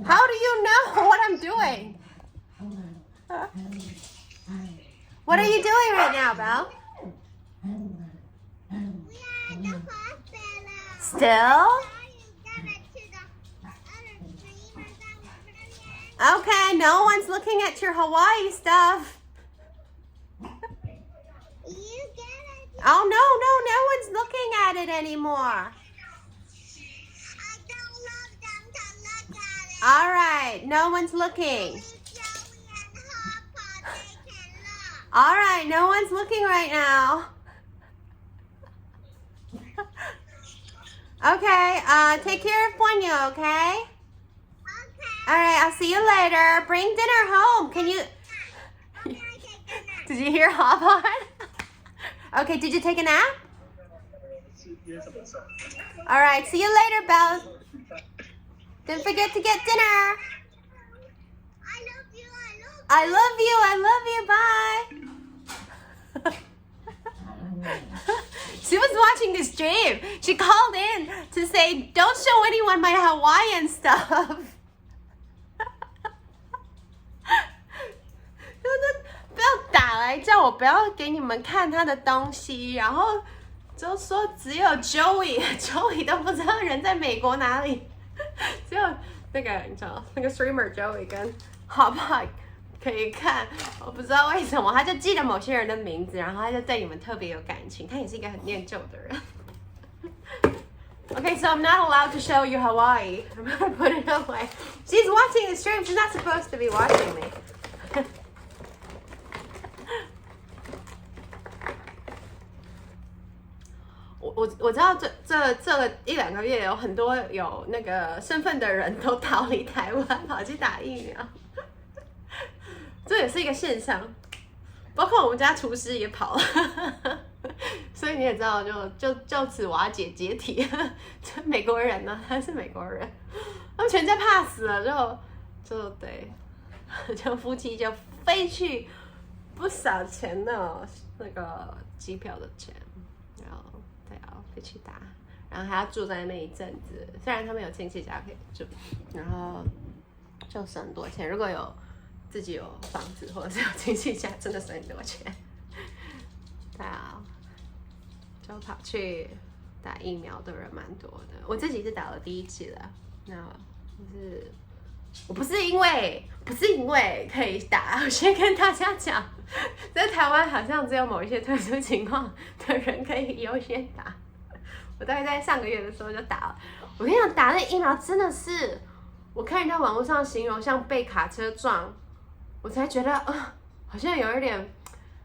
How do you know what I'm doing? What are you doing right now, Belle? We are at the hospital. Still? Okay, no one's looking at your Hawaii stuff. You get it. Oh, no one's looking at it anymore. I don't love them to look at it. All right, no one's looking. Only Joey and Hopper, they can look. All right, no one's looking right now. Okay, take care of Ponyo, okay? Okay. All right, I'll see you later. Bring dinner home. Can you... Okay, I take dinner. Did you hear Hop On? Okay, did you take a nap? All right, see you later, Belle. Don't forget to get dinner. I love you. I love you. Bye. She was watching the stream. She called in to say, don't show anyone my Hawaiian stuff. 不要打来叫我不要给你们看他的东西，然后就说只有 Joey 都不知道人在美国哪里，只有那个你知道那个 streamer Joey 跟 Hop 可以看，我不知道为什么他就记得某些人的名字，然后他就对你们特别有感情，他也是一个很念旧的人。Okay, so I'm not allowed to show you Hawaii. I'm gonna put it away. She's watching the stream. She's not supposed to be watching me. 我知道这个一两个月有很多有那个身份的人都逃离台湾，跑去打疫苗，这也是一个现象。包括我们家厨师也跑了，所以你也知道，就此瓦解解体。美国人呢，他是美国人，他们全家怕死了，就对，就夫妻就飞去不少钱的那个机票的钱，然后飞去打，然后还要住在那一阵子。虽然他们有亲戚家可以住，然后就省很多钱。如果有自己有房子或者是有亲戚家，真的省很多钱。对啊，就跑去打疫苗的人蛮多的。我自己是打了第一剂了，那就是我不是因为可以打，我先跟大家讲，在台湾好像只有某一些特殊情况的人可以优先打。我大概在上个月的时候就打了。我跟你讲，打那疫苗真的是，我看人家网络上形容像被卡车撞，我才觉得好像有一點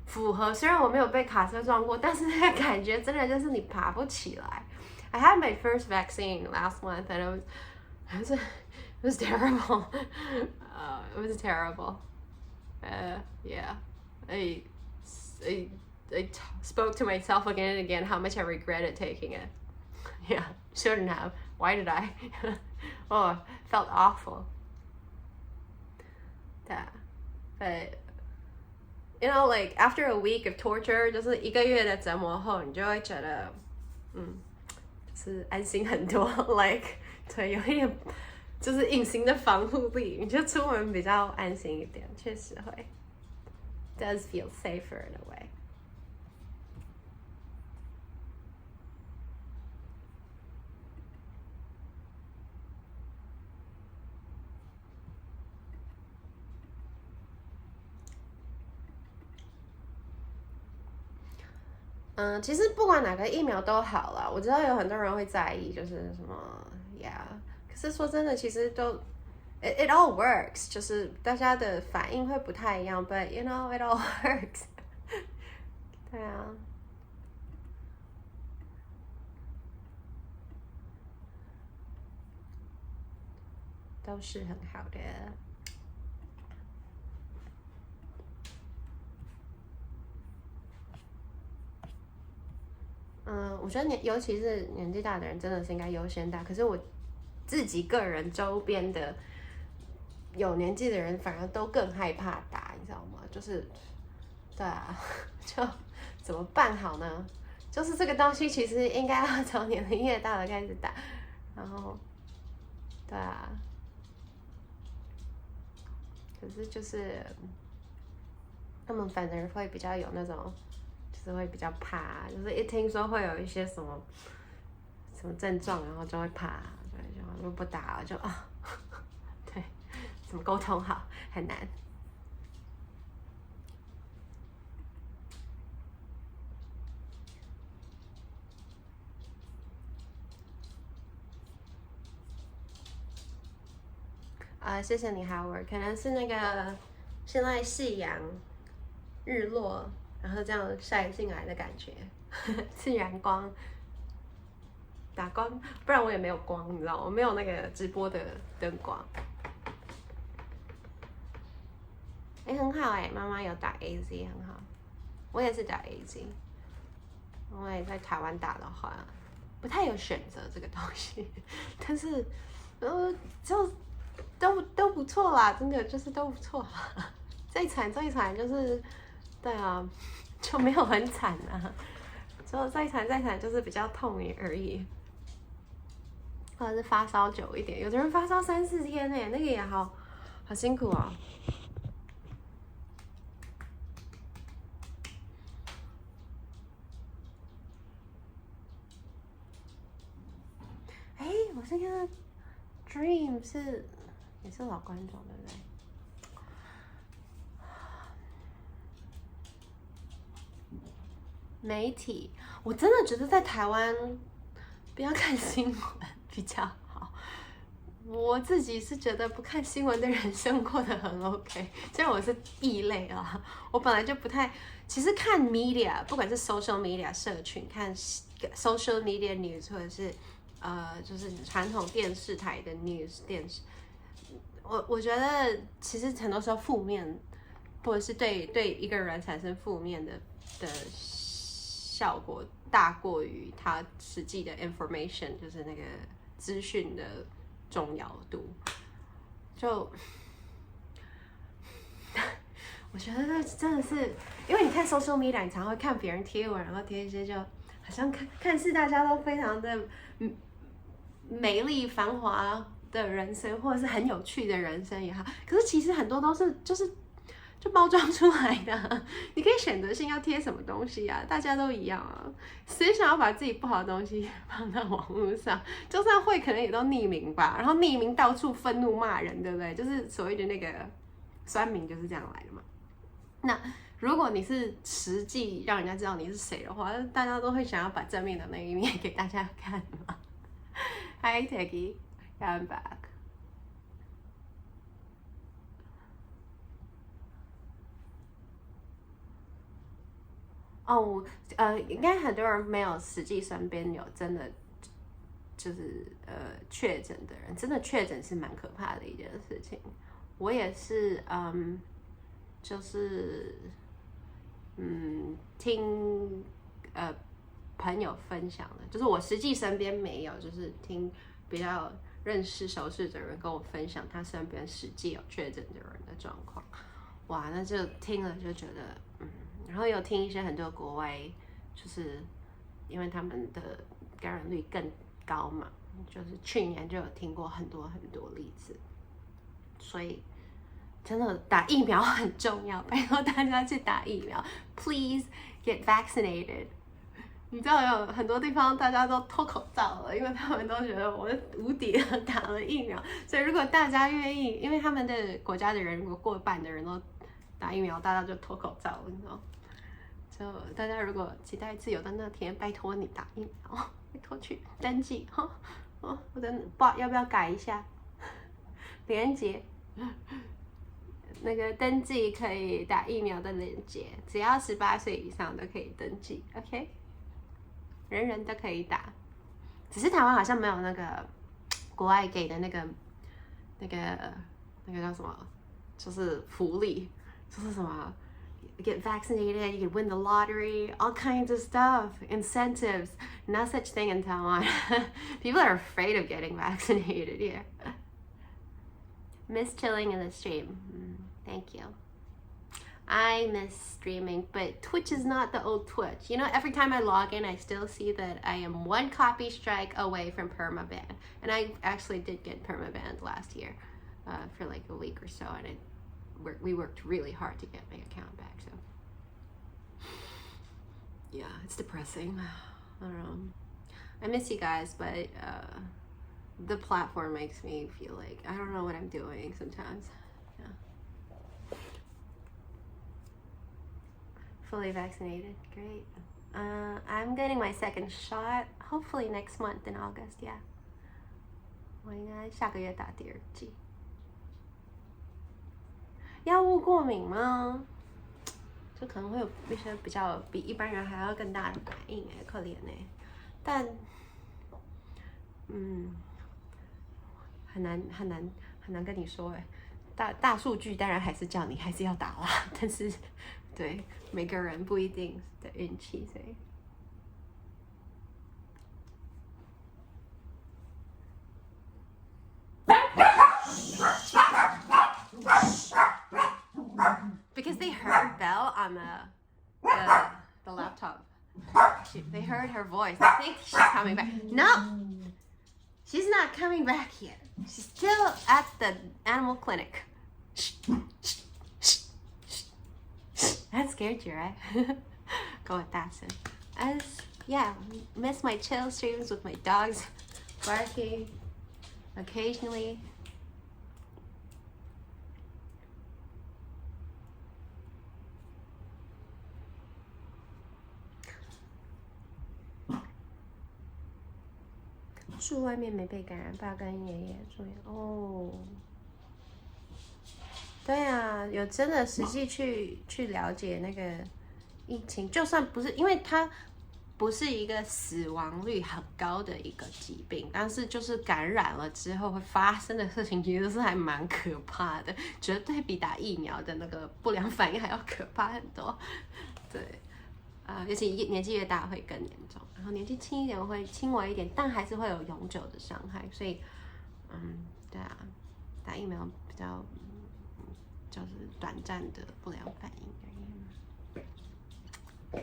符合。雖然我沒有被卡車撞過，但是那個感覺真的就是你爬不起來。I had my first vaccine last month and it was terrible. It was terrible. Yeah. I spoke to myself again and again how much I regretted taking it. Yeah, shouldn't have. Why did I? Oh, felt awful. Yeah. But you know, like after a week of torture, 就是一个月的折磨后，你就会觉得，就是安心很多。Like 对，有一点就是隐形的防护力，你就出门比较安心一点，确实会。Does feel safer in a way. 其实不管哪个疫苗都好啦，我知道有很多人会在意，就是什么 ，yeah。可是说真的，其实都 it all works， 就是大家的反应会不太一样 ，but you know it all works 。对啊，都是很好的。我觉得尤其是年纪大的人，真的是应该优先打。可是我自己个人周边的有年纪的人，反而都更害怕打，你知道吗？就是，对啊，就怎么办好呢？就是这个东西其实应该要从年龄越大的开始打，然后，对啊，可是就是他们反而会比较有那种，就是会比较怕，就是一听说会有一些什么症状，然后就会怕，对，就不打了，就啊，对，怎么沟通好很难。谢谢你 Howard， 可能是那个现在夕阳日落，然后这样晒进来的感觉，自然光打光，不然我也没有光，你知道，我没有那个直播的灯光。很好妈妈有打 AZ 很好，我也是打 AZ， 因为在台湾打的话不太有选择这个东西，但是就都不错啦，真的就是都不错。最惨就是，对啊，就没有很惨啊，就再惨就是比较痛而已，或者是发烧久一点，有的人发烧3、4天那个也好辛苦啊。我是看 Dream 也是老观众对不对？媒体，我真的觉得在台湾不要看新闻比较好。我自己是觉得不看新闻的人生过得很 OK， 虽然我是异类啊，我本来就不太，其实看 media， 不管是 social media 社群，看 social media news， 或者是就是传统电视台的 news 电视，我觉得其实很多时候负面，或者是对一个人产生负面的效果大过于他实际的 information， 就是那个资讯的重要度。就我觉得那真的是，因为你看 social media， 你常会看别人贴文，然后贴一些就好像看似大家都非常的美丽繁华的人生，或者是很有趣的人生也好，可是其实很多都是就包装出来的，你可以选择性要贴什么东西啊，大家都一样啊，谁想要把自己不好的东西放到网络上，就算会可能也都匿名吧，然后匿名到处愤怒骂人，对不对？就是所谓的那个酸民就是这样来的嘛。那如果你是实际让人家知道你是谁的话，大家都会想要把正面的那一面给大家看嘛。Hi Teggy, I'm back. 应该很多人没有实际身边有真的就是确诊的人，真的确诊是蛮可怕的一件事情。我也是就是听朋友分享的，就是我实际身边没有，就是听比较认识熟识的人跟我分享他身边实际有确诊的人的状况。哇，那就听了就觉得然后有听一些很多国外，就是因为他们的感染率更高嘛，就是去年就有听过很多例子，所以真的打疫苗很重要，拜托大家去打疫苗 ，Please get vaccinated。你知道有很多地方大家都脱口罩了，因为他们都觉得我无敌了，打了疫苗。所以如果大家愿意，因为他们的国家的人如果过半的人都打疫苗，大家就脱口罩了，你知道。就大家如果期待自由的那天，拜托你打疫苗，拜托去登记哈。我的bot要不要改一下？连结，那个登记可以打疫苗的连结，只要18岁以上都可以登记 ，OK？ 人人都可以打，只是台湾好像没有那个国外给的那个叫什么，就是福利，就是什么。Get vaccinated, you could win the lottery, all kinds of stuff, incentives. No such thing in Taiwan. People are afraid of getting vaccinated here. Miss chilling in the stream. Thank you. I miss streaming, but Twitch is not the old Twitch. You know, every time I log in, I still see that I am one copy strike away from permaban. And I actually did get permabanned last year for like a week or so, and we worked really hard to get my account back. So yeah, it's depressing. I don't know. I miss you guys, but the platform makes me feel like I don't know what I'm doing sometimes. Yeah. Fully vaccinated, great. I'm getting my second shot, hopefully next month in August. Yeah. 我应该下个月打第2剂。药物过敏吗？就可能会有一些比较比一般人还要更大的反应哎，可怜哎。但，很难跟你说哎。大数据当然还是叫你还是要打啦，但是对每个人不一定的运气，所以。Because they heard Belle on the laptop. They heard her voice. I think she's coming back. No, she's not coming back yet. She's still at the animal clinic. That scared you, right? Go with Dawson. Yeah, miss my chill streams with my dogs barking occasionally.住外面没被感染，爸跟爷爷住院哦。对啊，有真的实际去了解那个疫情，就算不是，因为它不是一个死亡率很高的一个疾病，但是就是感染了之后会发生的事情，其实是还蛮可怕的，绝对比打疫苗的那个不良反应还要可怕很多。对，尤其年纪越大会更严重。然后年纪轻一点会轻微一点，但还是会有永久的伤害，所以，对啊，打疫苗比较，就是短暂的不良反应而已。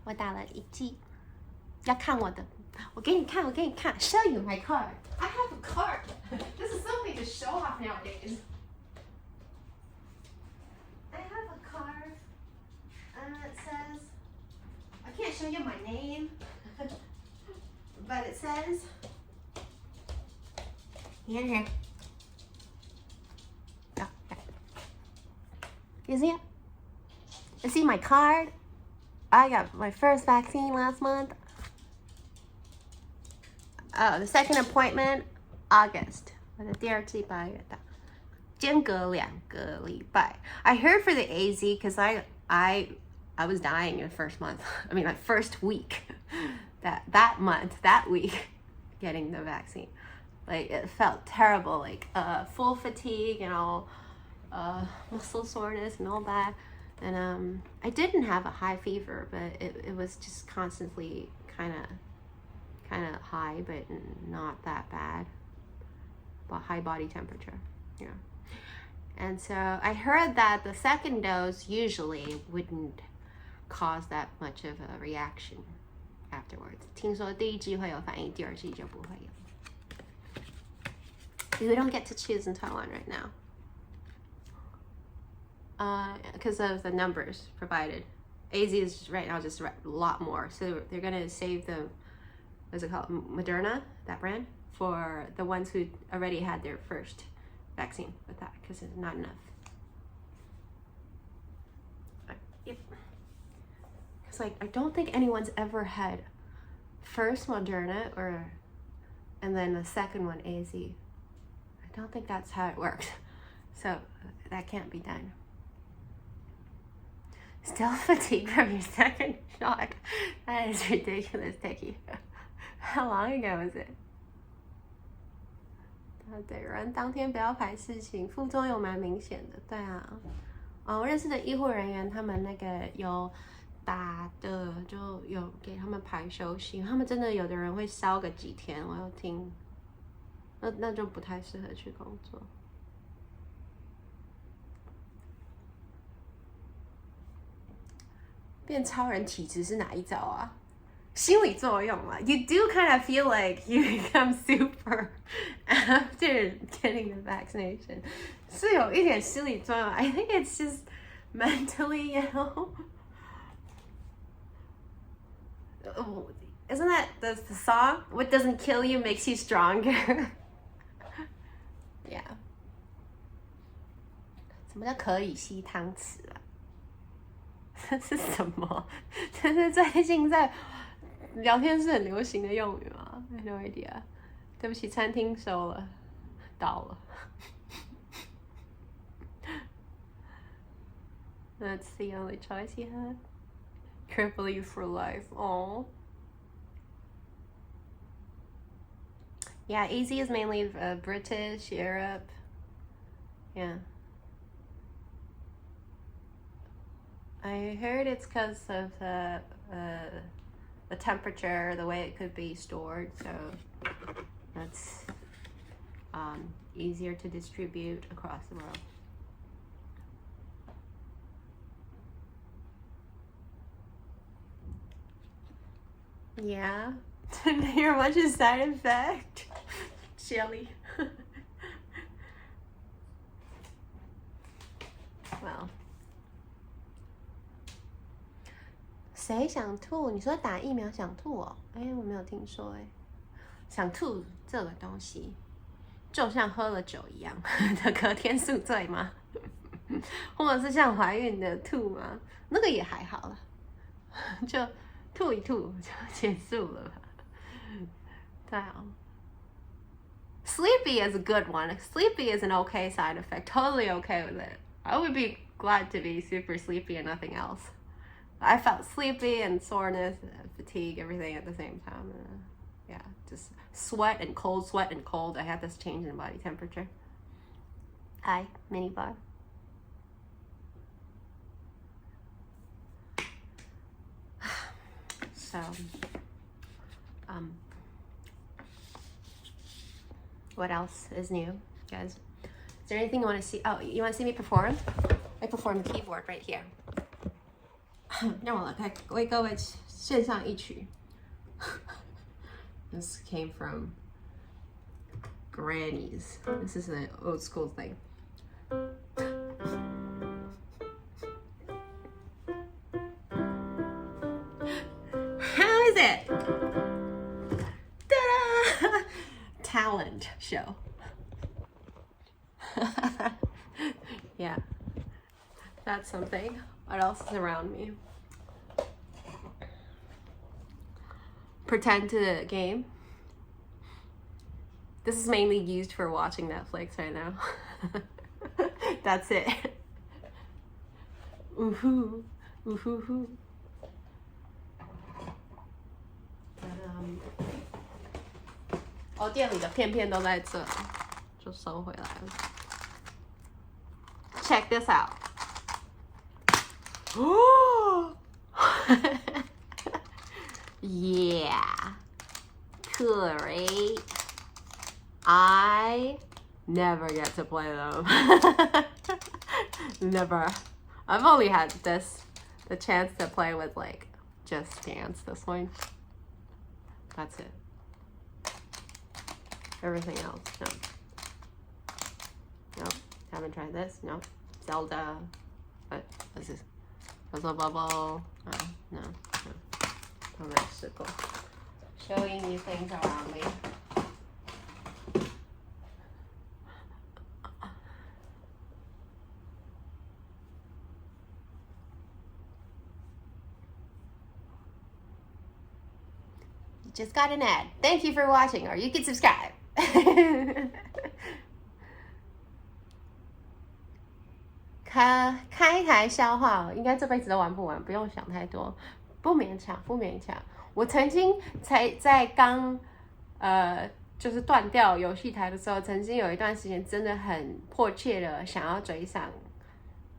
我打了1剂，要看我的，我给你看，show you my card. I have a card. This is something to show off nowadays. I have a card, and it says. I can't show you my name, but it says, here. Oh, okay. You see it? You see my card? I got my first vaccine last month. The second appointment, August. 我的第2剂8月打，间隔2个礼拜。I heard for the AZ because I was dying in the first month. I mean, like first week, that week, getting the vaccine. Like it felt terrible, like full fatigue and all, muscle soreness and all that. And I didn't have a high fever, but it was just constantly kind of high, but not that bad. But high body temperature, yeah. And so I heard that the second dose usually wouldn't cause that much of a reaction afterwards. 听说第1剂会有反应，第2剂就不会有。We don't get to choose in Taiwan right now. Because of the numbers provided. AZ is right now just a lot more. So they're going to save the, what's it called, Moderna, that brand, for the ones who already had their first vaccine with that, because it's not enough. Yep. Because like I don't think anyone's ever had first Moderna and then the second one AZ. I don't think that's how it works. So that can't be done. Still fatigued from your second shot. That is ridiculous, Techie. How long ago was it? 对，人当天不要排事情，副作用蛮明显的。对啊，我认识的医护人员，他们那个有打的，就有给他们排休息。他们真的有的人会烧个几天，我有听，那就不太适合去工作。变超人体质是哪一招啊？心理作用啊 ，you do kind of feel like you become super after getting the vaccination. 是有一点心理作用。I think it's just mentally, you know. Isn't that the song? What doesn't kill you makes you stronger. Yeah. 什么叫可以吸汤匙啊？这是什么？这是最近在聊天室很流行的用语吗 ？I have no idea. 对不起，餐厅收了，倒了。That's the only choice you had. Cripple you for life. Oh. Yeah, easy is mainly British, Europe. Yeah. I heard it's because of the temperature, the way it could be stored, so that's easier to distribute across the world. Yeah. You're much a side effect. Jelly. Well. 谁想吐？你说打疫苗想吐哦？哎，我没有听说哎。想吐这个东西，就像喝了酒一样的隔天宿醉吗？或者是像怀孕的吐吗？那个也还好了，就吐一吐就结束了吧。对啊。Sleepy is a good one. Sleepy is an okay side effect. Totally okay with it. I would be glad to be super sleepy and nothing else. I felt sleepy and soreness, and fatigue, everything at the same time. Yeah, just sweat and cold, sweat and cold. I had this change in body temperature. Hi, mini bar. So, what else is new, guys? Is there anything you want to see? Oh, you want to see me perform? I perform the keyboard right here. 让我来为各位献上一曲。This came from Granny's. This is an old school thing. How is it? Ta-da! Talent show. Yeah, that's something. What else is around me? Pretend to game. This is mainly used for watching Netflix right now. That's it. Ooh-hoo. Ooh-hoo-hoo. Oh, 店里的片片都在这，就收回来了。Check this out. Yeah. Cool, right? I never get to play them. Never. I've only had the chance to play with like Just Dance, this one. That's it. Everything else, no. Nope. Haven't tried this, nope. Zelda. What is this? Puzzle Bubble. Oh, no. I'm gonna circle. Showing you things around me. You just got an ad. Thank you for watching, or you can subscribe. 开台消化，应该这辈子都玩不完，不用想太多，不勉强，不勉强。我曾经在刚就是断掉游戏台的时候，曾经有一段时间真的很迫切的想要追上，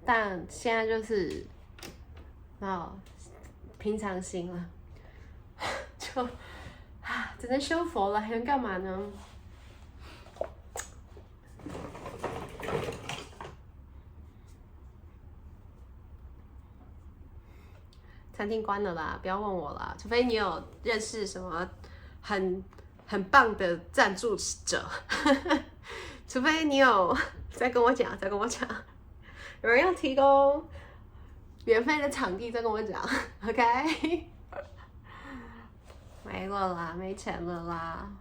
但现在就是平常心了，就只能修佛了，还能干嘛呢？餐厅关了啦，不要问我啦，除非你有认识什么很棒的赞助者，除非你有再跟我讲，有人要提供免费的场地，再跟我讲 ，OK？ 没了啦，没钱了啦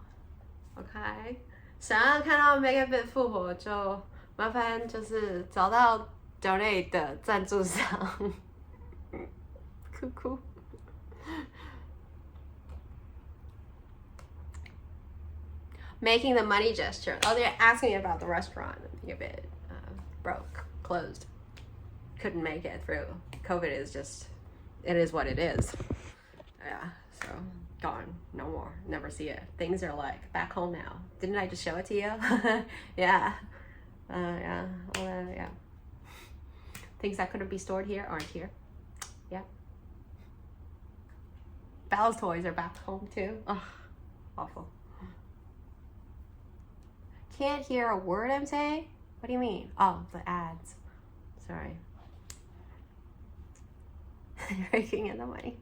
，OK？ 想要看到 MEGABIT 复活，就麻烦就是找到 Donate 的赞助商，酷酷。Making the money gesture. Oh, they're asking me about the restaurant. MEGABIT broke, closed, couldn't make it through. COVID is just, it is what it is. Yeah, so gone, no more, never see it. Things are like back home now. Didn't I just show it to you? Yeah, yeah. Things that couldn't be stored here aren't here. Yeah. Bella's toys are back home too. Ugh, awful. Can't hear a word I'm saying? What do you mean? Oh, the ads. Sorry. Raking in the money.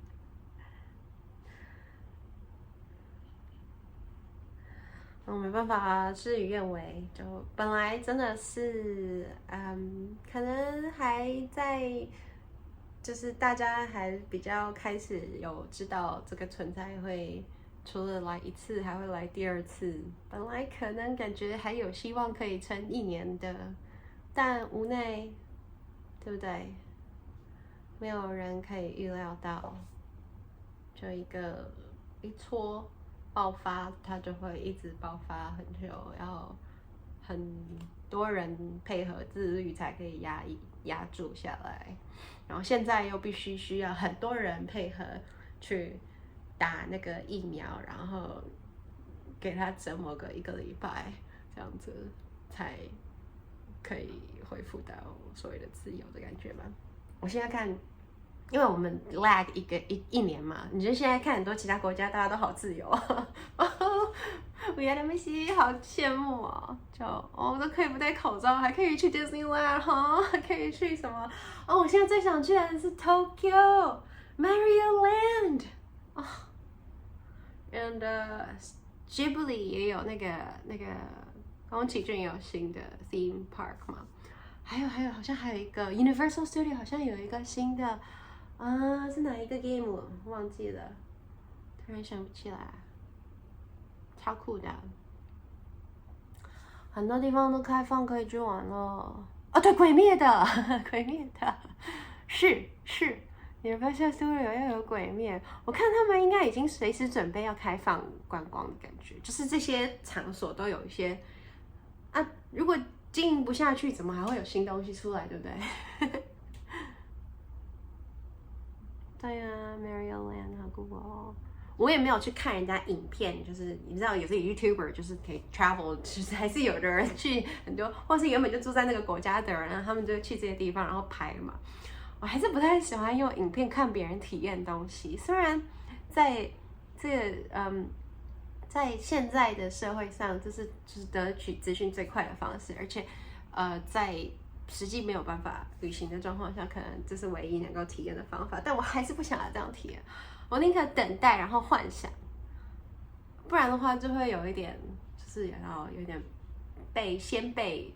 没办法啊，事与愿违。就本来真的是，可能还在，就是大家还比较开始有知道这个存在会。除了来一次，还会来第二次。本来可能感觉还有希望可以撑1年的，但无奈，对不对？没有人可以预料到，就一撮爆发，它就会一直爆发很久，要很多人配合自律才可以压住下来。然后现在又需要很多人配合去。打那个疫苗，然后给他折磨个1个礼拜，这样子才可以恢复到所谓的自由的感觉吧。我现在看，因为我们 lag 一年嘛，你就现在看很多其他国家，大家都好自由。维也纳美西好羡慕哦，就都可以不戴口罩，还可以去 Disneyland 哈，还可以去什么？我现在最想去的是 Tokyo Mario Land。and Ghibli 也有那个宫崎骏有新的 theme park 嘛，还有好像还有一个 Universal Studio 好像有一个新的是哪一个 game 忘记了，突然想不起来，超酷的，很多地方都开放可以去玩了。对，鬼灭的是。Universal Studio 要有鬼灭，我看他们应该已经随时准备要开放观光的感觉，就是这些场所都有一些如果经营不下去，怎么还会有新东西出来，对不对？对啊 ，Mario Land 好酷哦！我也没有去看人家影片，就是你知道有些 YouTuber 就是可以 travel， 就是还是有的人去很多，或是原本就住在那个国家的人，他们就去这些地方然后拍嘛。我还是不太喜欢用影片看别人体验东西，虽然在这个在现在的社会上，这是就是得取资讯最快的方式，而且在实际没有办法旅行的状况下，可能这是唯一能够体验的方法。但我还是不想要这样体验，我宁可等待然后幻想，不然的话就会有一点就是有点先被。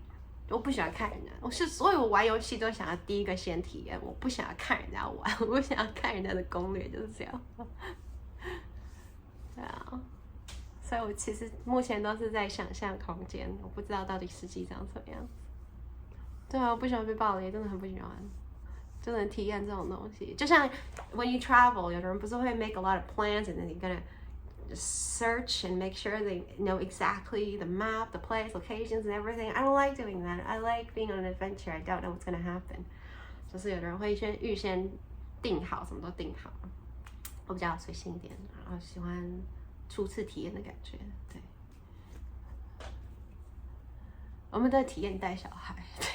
我不喜欢看人家，所以我玩游戏都想要第一个先体验，我不想要看人家玩，我不想要看人家的攻略，就是这样。对啊，所以我其实目前都是在想象空间，我不知道到底实际长怎么样。对啊，我不喜欢被暴雷，真的很不喜欢，就能体验这种东西。就像 when you travel， 有的人不是会 make a lot of plans，and then you're gonna search and make sure they know exactly the map, the place, locations, and everything. I don't like doing that. I like being on an adventure. I don't know what's gonna happen. 就是有的人会预先定好，什么都定好。我比较随性一点，然后喜欢初次体验的感觉。对，我们的体验带小孩。对，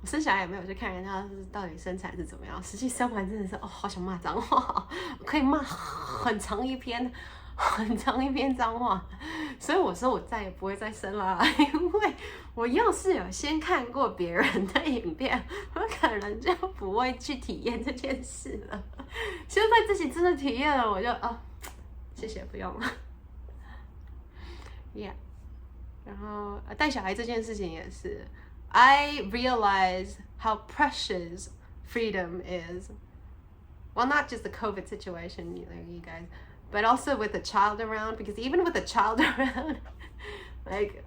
我生小孩也没有去看人家到底生产是怎么样，实际生完真的是好想骂脏话，可以骂很长一篇脏话，所以我说我再也不会再生了，因为我要是有先看过别人的影片，我可能就不会去体验这件事了。现在自己真的体验了，我就谢谢不用了。Yeah，然后带小孩这件事情也是 I realize how precious freedom is. Well, not just the COVID situation, you guys, but also with the child around, because even with the child around, like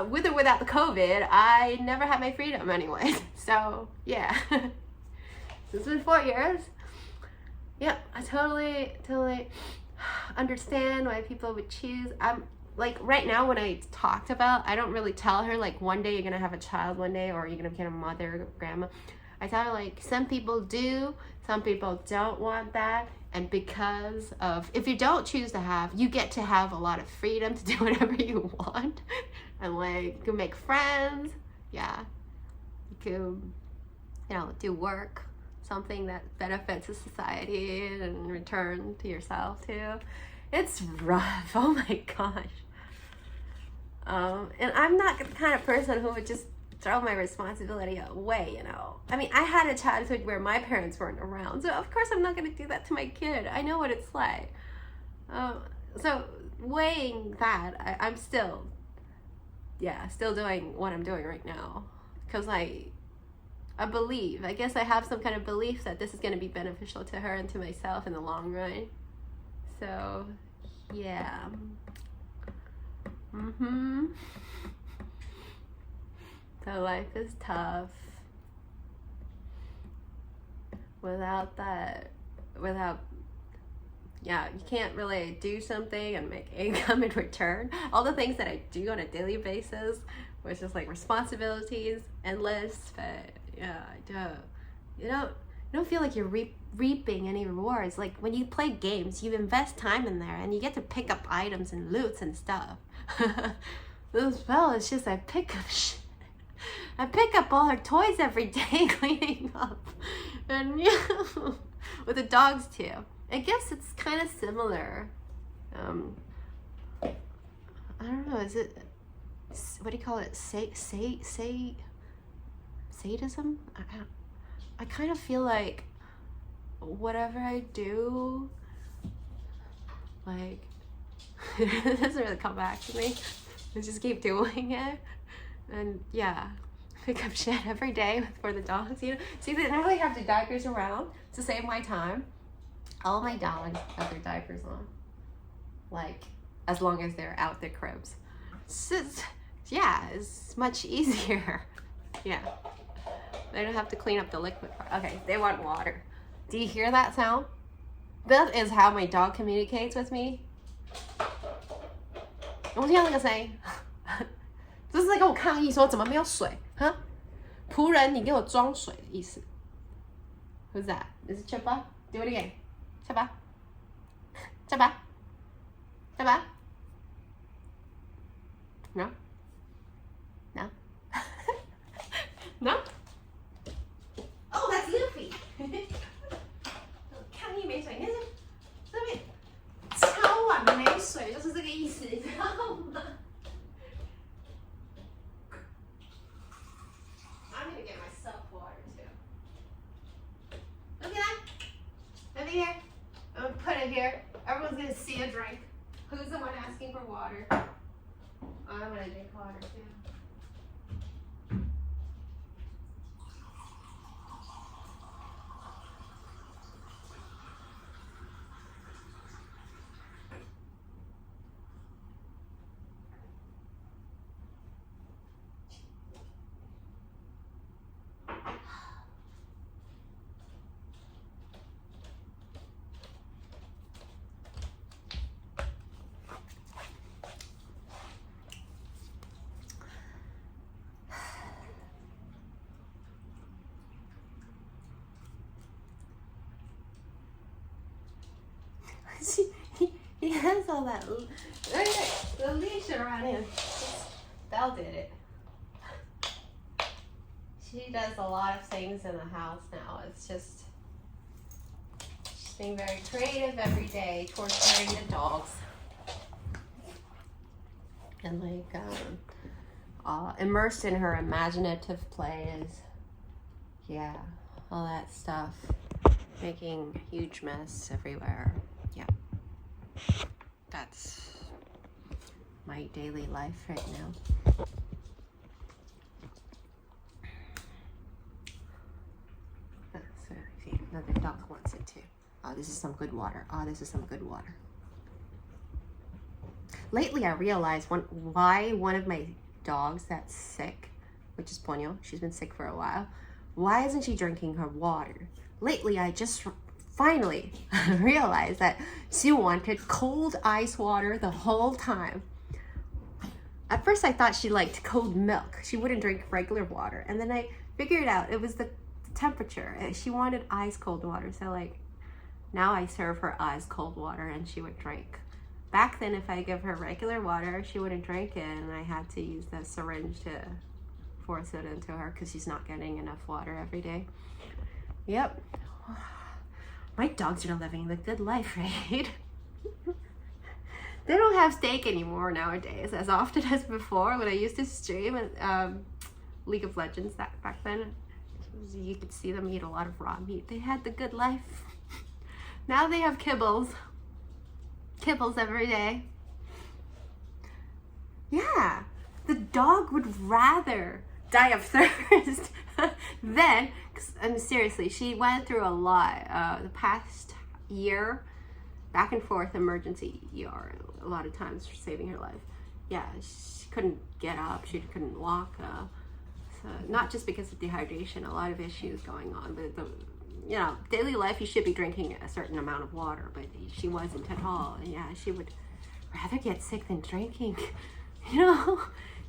with or without the COVID, I never had my freedom anyway. So yeah, it's been 4 years. Yep, I totally understand why people would choose. I'm like right now when I talked about, I don't really tell her like one day you're gonna have a child one day or you're gonna become a mother or grandma. I tell her like some people do, some people don't want that, and because of if you don't choose to have, you get to have a lot of freedom to do whatever you want, and like you can make friends, yeah, you can, you know, do work, something that benefits the society and return to yourself too. It's rough. Oh my gosh. And I'm not the kind of person who would just throw my responsibility away, you know. I mean, I had a childhood where my parents weren't around, so of course I'm not going to do that to my kid. I know what it's like. So weighing that, I'm still doing what I'm doing right now, because I believe, I guess I have some kind of belief that this is going to be beneficial to her and to myself in the long run. So yeah. So life is tough without you can't really do something and make income in return. All the things that I do on a daily basis was just like responsibilities, endless, but yeah, you don't feel like you're reaping any rewards. Like when you play games, you invest time in there and you get to pick up items and loots and stuff. This spell is just I pick up all her toys every day, cleaning up, and yeah, with the dogs too. I guess it's kind of similar. I don't know. Is it, what do you call it? Sadism? I kind of feel like whatever I do, like, it doesn't really come back to me. I just keep doing it. And yeah, pick up shit every day for the dogs, you know. See, they don't really have the diapers around to save my time. All my dogs have their diapers on, like, as long as they're out their cribs. Yeah, it's much easier. Yeah. They don't have to clean up the liquid part. Okay, they want water. Do you hear that sound? That is how my dog communicates with me. 我听到那个声音，这是在跟我抗议说怎么没有水？哈，仆人，你给我装水的意思。Who's that? Is it Chapa? Do it again. Chapa. Chapa. Chapa. No. No. No. Oh, that's Luffy. 抗议没水，但是这边超碗的没水，就是这个意思，你知道吗？I'm gonna get myself water too. Look at that. Over here. I'm gonna put it here. Everyone's gonna see a drink. Who's the one asking for water? I'm gonna drink water too. He has all that, the leash around him. Belle did it. She does a lot of things in the house now. It's just, she's being very creative every day towards training the dogs. And like, immersed in her imaginative plays. Yeah, all that stuff. Making a huge mess everywhere. Yeah. That's my daily life right now. So another dog wants it too. Oh, this is some good water. Oh, this is some good water. Lately, I realized why one of my dogs that's sick, which is Ponyo, she's been sick for a while, why isn't she drinking her water? Lately, I just finally realized that she wanted cold ice water the whole time. At first, I thought she liked cold milk. She wouldn't drink regular water. And then I figured out it was the temperature. She wanted ice cold water. So like, now I serve her ice cold water and she would drink. Back then, if I give her regular water, she wouldn't drink it, and I had to use the syringe to force it into her because she's not getting enough water every day. Yep. My dogs are living the good life, right? They don't have steak anymore nowadays as often as before. When I used to stream League of Legends back then, you could see them eat a lot of raw meat. They had the good life. Now they have kibbles. Kibbles every day. Yeah, the dog would rather die of thirst than, and seriously, she went through a lot the past year, back and forth emergency ER a lot of times for saving her life. Yeah, she couldn't get up, she couldn't walk, so not just because of dehydration, a lot of issues going on, but the, you know, daily life, you should be drinking a certain amount of water, but she wasn't at all. And yeah, she would rather get sick than drinking, you know?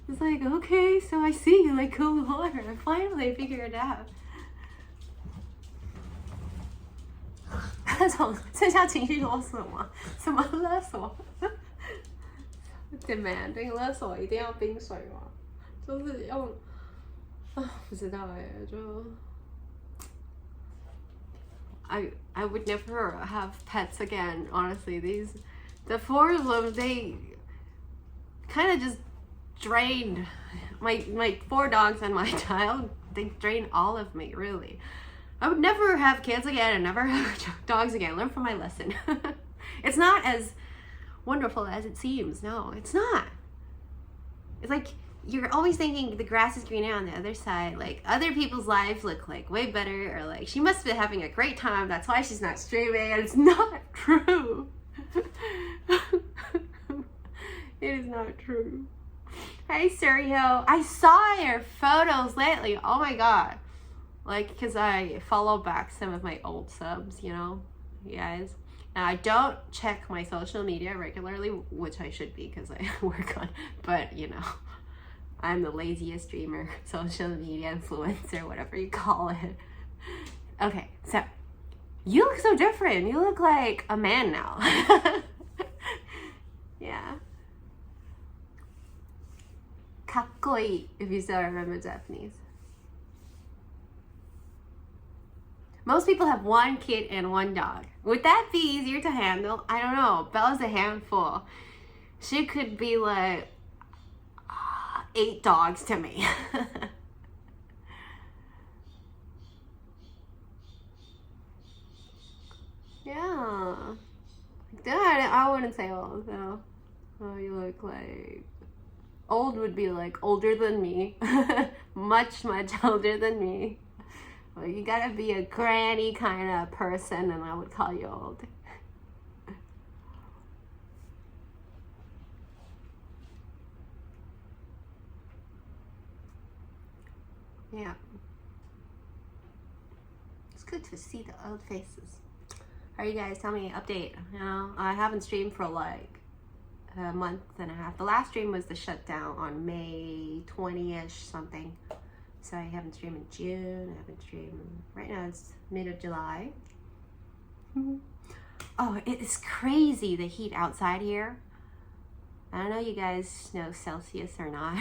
It's like, okay, so I see you like cold water. I finally figured it out. 那种剩下情绪勒索吗？什么勒索？demanding 勒索一定要冰水吗？就是用不知道哎，就。I would never have pets again, honestly. The four of them, they kind of just drained my 4 dogs and my child. They drained all of me, really. I would never have kids again and never have dogs again. Learn from my lesson. It's not as wonderful as it seems. No, it's not. It's like, you're always thinking the grass is greener on the other side. Like, other people's lives look like way better, or like, she must be having a great time, that's why she's not streaming, and it's not true. It is not true. Hey, Sergio. I saw your photos lately. Oh my god. Like, because I follow back some of my old subs, you know, you guys. Now, I don't check my social media regularly, which I should be because I work on, but you know, I'm the laziest streamer, social media influencer, whatever you call it. Okay, so you look so different. You look like a man now. Yeah. Kakkoi, if you still remember Japanese. Most people have 1 kid and 1 dog. Would that be easier to handle? I don't know. Bella's a handful. She could be like 8 dogs to me. Yeah. That I wouldn't say old though. Oh, you look like old would be like older than me. much older than me. Well, you gotta be a granny kind of person and I would call you old. Yeah. It's good to see the old faces. How are you guys? Tell me, update. You know, I haven't streamed for like a month and a half. The last stream was the shutdown on May 20-ish something. So I haven't streamed in June. I haven't streamed. Right now it's mid of July. Oh, it is crazy the heat outside here. I don't know you guys know Celsius or not.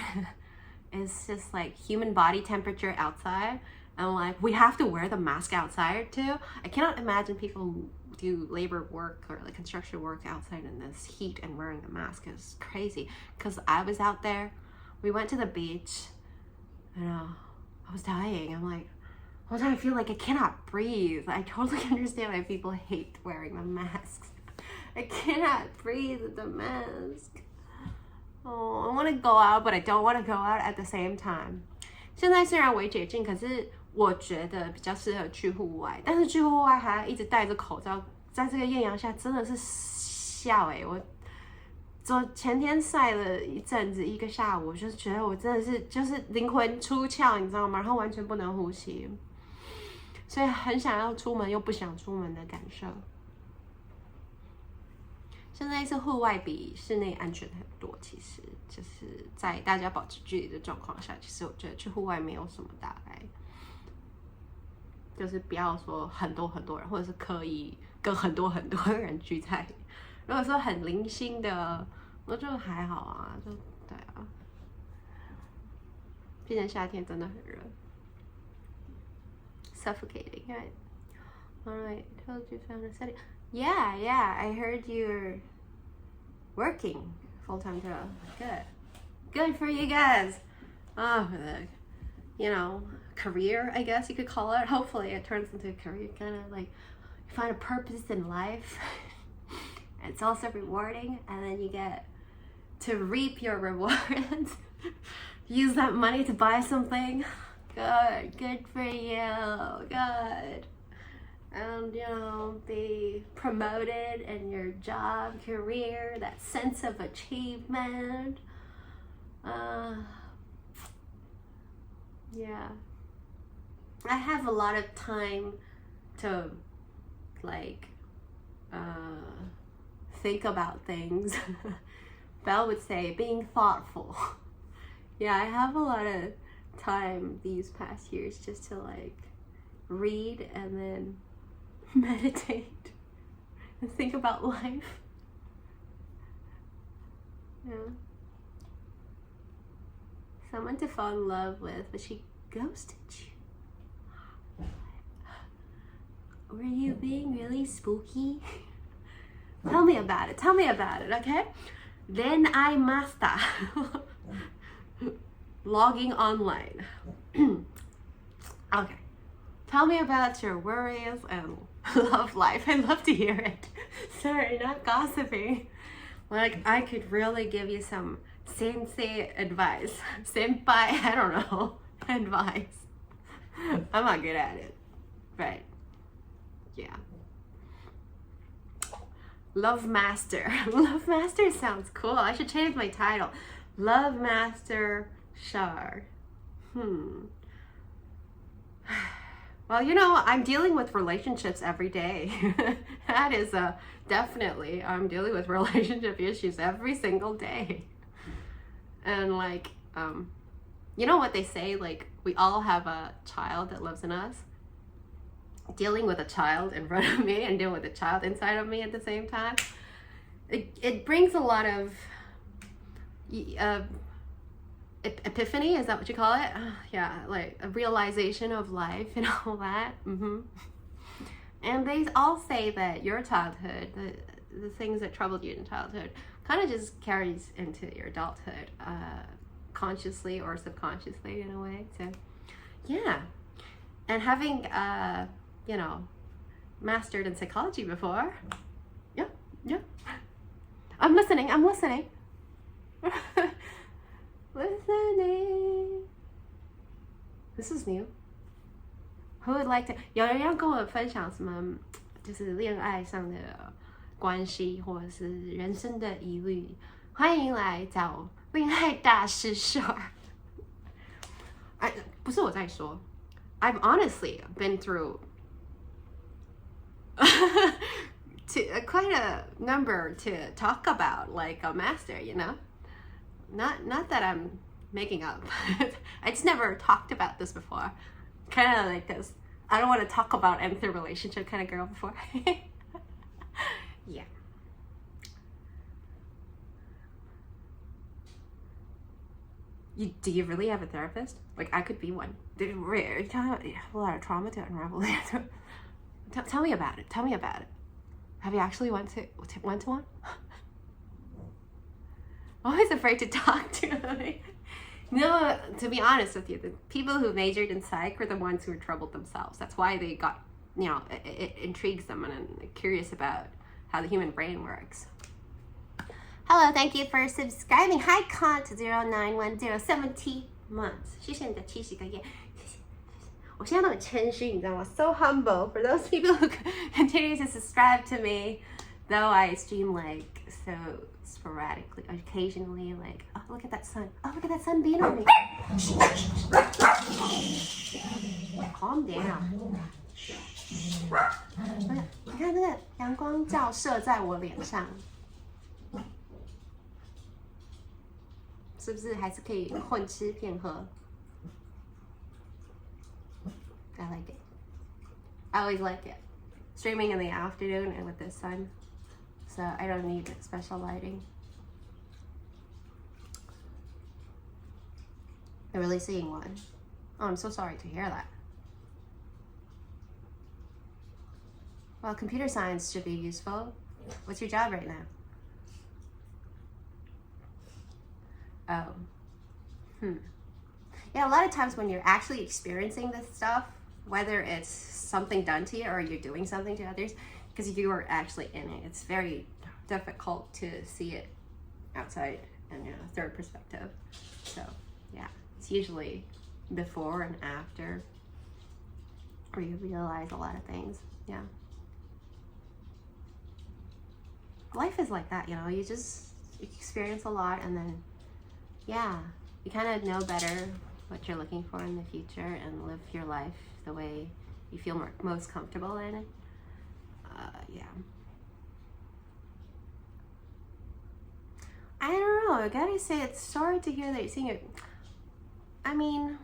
It's just like human body temperature outside. And like, we have to wear the mask outside too. I cannot imagine people who do labor work or like construction work outside in this heat and wearing a mask. Is crazy. Because I was out there. We went to the beach. And I was dying. I'm like, all the time I feel like I cannot breathe. I totally understand why people hate wearing the masks. I cannot breathe with the mask. Oh, I want to go out, but I don't want to go out at the same time. 现在虽然微解禁，可是我觉得比较适合去户外，但是去户外还要一直戴着口罩，在这个艳阳下真的是笑我前天晒了一阵子，1个下午，我就觉得我真的是就是灵魂出窍，你知道吗？然后完全不能呼吸，所以很想要出门又不想出门的感受。现在是户外比室内安全很多，其实就是在大家保持距离的状况下，其实我觉得去户外没有什么大碍，就是不要说很多人，或者是刻意跟很多人聚在。如果说很零星的，我就还好啊，就对啊。毕竟夏天真的很热 ，suffocating, right? Alright, told you found a setting. Yeah, I heard you're working full-time job. Good for you guys. Oh, career, I guess you could call it. Hopefully it turns into a career, kind of like you find a purpose in life. It's also rewarding, and then you get to reap your rewards. Use that money to buy something. Good for you. Good. And be promoted in your job, career, that sense of achievement. Yeah. I have a lot of time to think about things. Belle would say being thoughtful. Yeah, I have a lot of time these past years just to read and then meditate and think about life. Yeah. Someone to fall in love with, but she ghosted you. Were you being really spooky? Tell me about it, okay? Then I master. Logging online. Okay. Tell me about your worries and love life. I'd love to hear it. Sorry, not gossiping. I could really give you some sensei advice. Senpai, I don't know. Advice. I'm not good at it. But, yeah. Love Master. Love Master sounds cool. I should change my title. Love Master Char. Well, I'm dealing with relationships every day. That is definitely, I'm dealing with relationship issues every single day. And you know what they say, we all have a child that lives in us. Dealing with a child in front of me and dealing with a child inside of me at the same time. It brings a lot of epiphany, is that what you call it? Yeah, a realization of life and all that. And they all say that your childhood, the things that troubled you in childhood, kind of just carries into your adulthood, consciously or subconsciously in a way. So, yeah. And having, mastered in psychology before. Yeah. I'm listening. Listening. This is new. Who would like to? 有人要跟我分享什么？就是恋爱上的关系，或者是人生的疑虑，欢迎来找恋爱大师 Char。不是我在说 ，I've honestly been through quite a number to talk about, a master, Not that I'm making up. I just never talked about this before. Kind of like this. I don't want to talk about anything relationship kind of girl before. Yeah. Do you really have a therapist? I could be one. You have a lot of trauma to unravel. Tell me about it. Have you actually went to one? I'm always afraid to talk to them. No, to be honest with you, the people who majored in psych were the ones who were troubled themselves. That's why they got, it intrigues them and they're curious about how the human brain works. Hello, thank you for subscribing. Hi, Cont 0910 70 months. 谢谢你的70个月，谢谢。我现在都很谦虚，你知道吗 ？So humble for those people who continue to subscribe to me, though I stream like so sporadically, occasionally. Like, oh, look at that sun. Oh, look at that sun beating on me. Calm down. 你看那个阳光照射在我脸上。是不是还是可以混吃骗喝 I like it. I always like it. Streaming in the afternoon and with the sun. So I don't need special lighting. They're really seeing one. Oh, I'm so sorry to hear that. Well, computer science should be useful. What's your job right now? Oh. Yeah, a lot of times when you're actually experiencing this stuff, whether it's something done to you or you're doing something to others, because if you are actually in it, it's very difficult to see it outside and third perspective. So yeah, it's usually before and after where you realize a lot of things. Yeah. Life is like that, you just experience a lot and then yeah, you kind of know better what you're looking for in the future and live your life the way you feel most comfortable in it. Yeah. I don't know. I gotta say, it's sorry to hear that you're seeing it. I mean,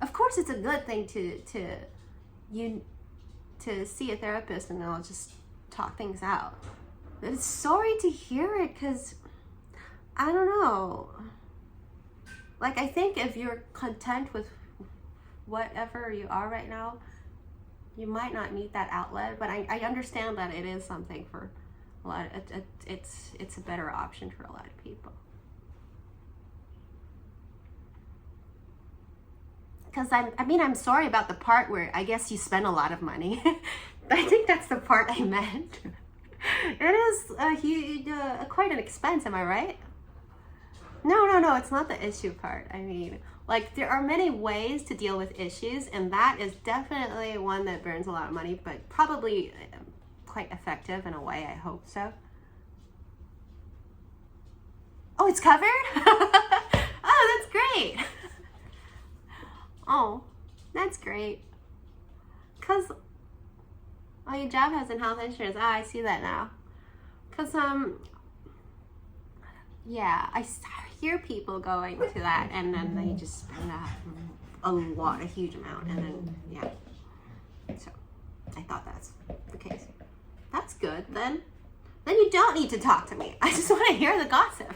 of course, it's a good thing to see a therapist and they'll just talk things out. But it's sorry to hear it because I don't know. Like, I think if you're content with whatever you are right now, you might not need that outlet. But I understand that it is something for a lot. It's a better option for a lot of people. Because I'm sorry about the part where I guess you spend a lot of money. I think that's the part I meant. It is quite an expense, am I right? No, it's not the issue part. I mean, like, there are many ways to deal with issues, and that is definitely one that burns a lot of money, but probably quite effective in a way, I hope so. Oh, it's covered? Oh, that's great. Oh, that's great. Because, oh, your job has in health insurance. Ah, I see that now. Because, yeah, I hear people going to that and then they just spend a huge amount, and then, yeah. So, I thought that's the case. That's good, then. Then you don't need to talk to me. I just want to hear the gossip.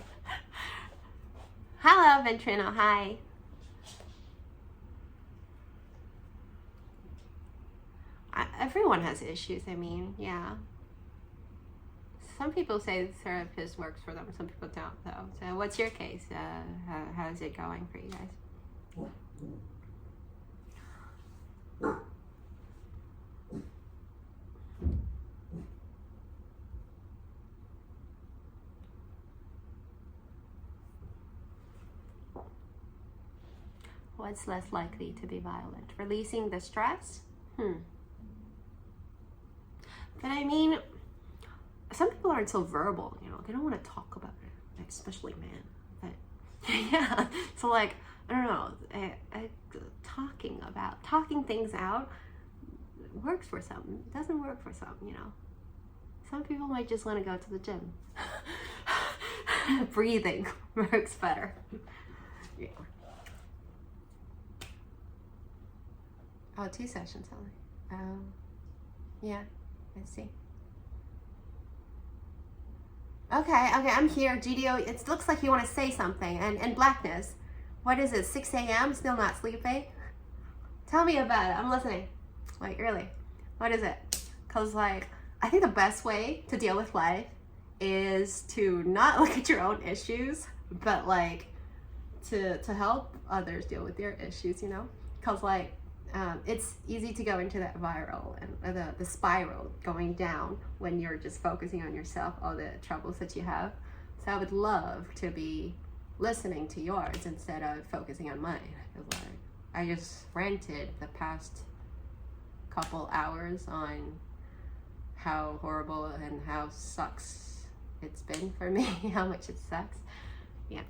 Hello, Ventrino. Hi. Everyone has issues, I mean, yeah. Some people say the therapist works for them, some people don't, though. So what's your case? How is it going for you guys? What's less likely to be violent? Releasing the stress? But I mean, some people aren't so verbal, they don't want to talk about it, especially men. But yeah, so like, I don't know, talking things out works for some, doesn't work for some, Some people might just want to go to the gym. Breathing works better. Yeah. Oh, 2 sessions only. Yeah, I see. Okay, I'm here. GDO, it looks like you want to say something. And Blackness, what is it, 6 a.m., still not sleeping? Tell me about it, I'm listening. Like, really, what is it? Because, like, I think the best way to deal with life is to not look at your own issues, but, like, to help others deal with their issues, Because, like, it's easy to go into that viral and the spiral going down when you're just focusing on yourself, all the troubles that you have. So I would love to be listening to yours instead of focusing on mine. Like I just ranted the past couple hours on how horrible and how sucks it's been for me, how much it sucks. Yeah.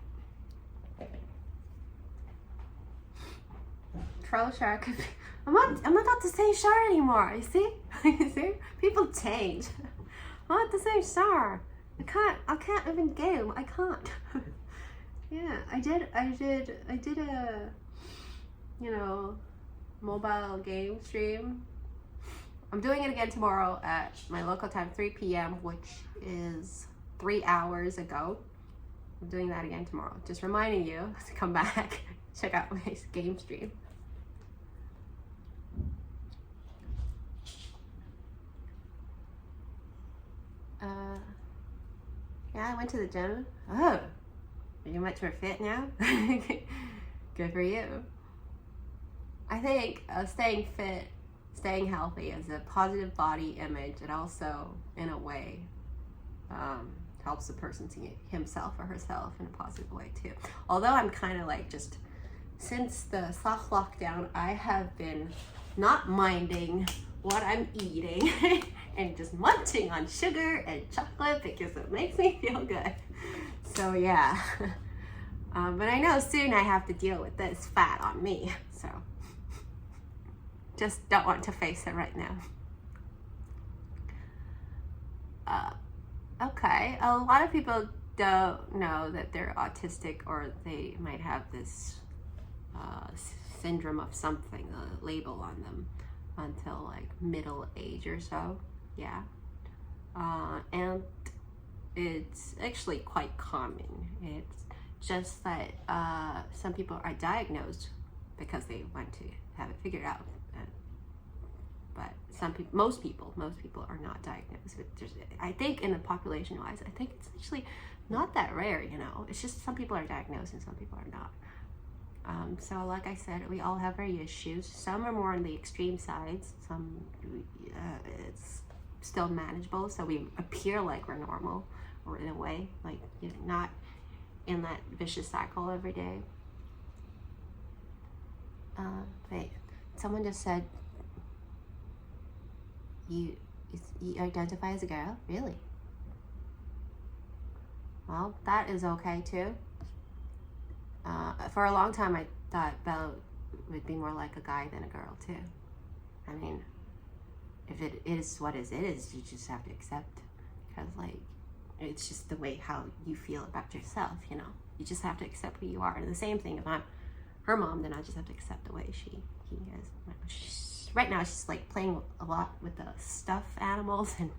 Troll Char could be, I'm not the same Char anymore. You see? You see? People change. I'm not the same Char. I can't even game. I can't. Yeah, I did a, you know, mobile game stream. I'm doing it again tomorrow at my local time, 3 p.m., which is 3 hours ago. I'm doing that again tomorrow. Just reminding you to come back, check out my game stream. Yeah, I went to the gym. Oh, you much more fit now? Good for you. I think staying fit, staying healthy is a positive body image. It also, in a way, helps the person see himself or herself in a positive way too. Although I'm kind of like just, since the soft lockdown, I have been not minding what I'm eating and just munching on sugar and chocolate because it makes me feel good. So yeah, but I know soon I have to deal with this fat on me, so just don't want to face it right now. Okay, a lot of people don't know that they're autistic, or they might have this syndrome of something, a label on them, until like middle age or so. Yeah. And it's actually quite common. It's just that some people are diagnosed because they want to have it figured out. But most people are not diagnosed. I think in the population wise, I think it's actually not that rare, you know. It's just some people are diagnosed and some people are not. So like I said, we all have our issues. Some are more on the extreme sides. Some it's still manageable, so we appear like we're normal, or in a way, like you're not in that vicious cycle every day. Wait, someone just said you identify as a girl? Really? Well, that is okay too. For a long time, I thought Belle would be more like a guy than a girl too. I mean, if it is what it is, you just have to accept, because like, it's just the way how you feel about yourself, you know. You just have to accept who you are. And the same thing, if I'm her mom, then I just have to accept the way he is. Right now, she's like playing a lot with the stuffed animals and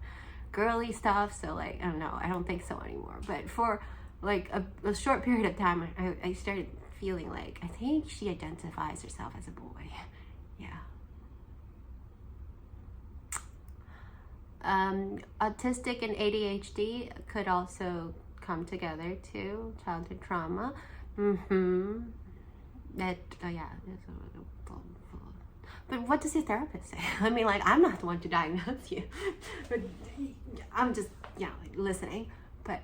girly stuff. So like, I don't know. I don't think so anymore. But for like a short period of time, I started feeling like, I think she identifies herself as a boy. Yeah. Autistic and ADHD could also come together too. Childhood trauma. That, yeah. But what does your therapist say? I mean, like, I'm not the one to diagnose you. But I'm just, yeah, like, listening. But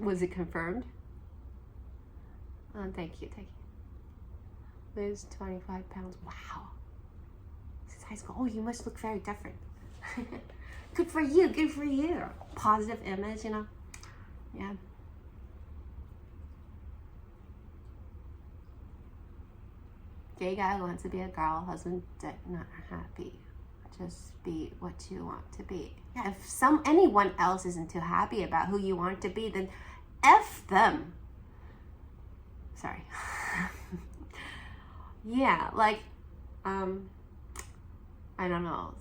was it confirmed? Oh, thank you. Lose 25 pounds. Wow. Since high school. Oh, you must look very different. Good for you. Positive image, you know. Yeah. Gay guy wants to be a girl, husband not happy. Just be what you want to be. Yeah, if anyone else isn't too happy about who you want to be, then F them. Sorry. Yeah, like, I don't know.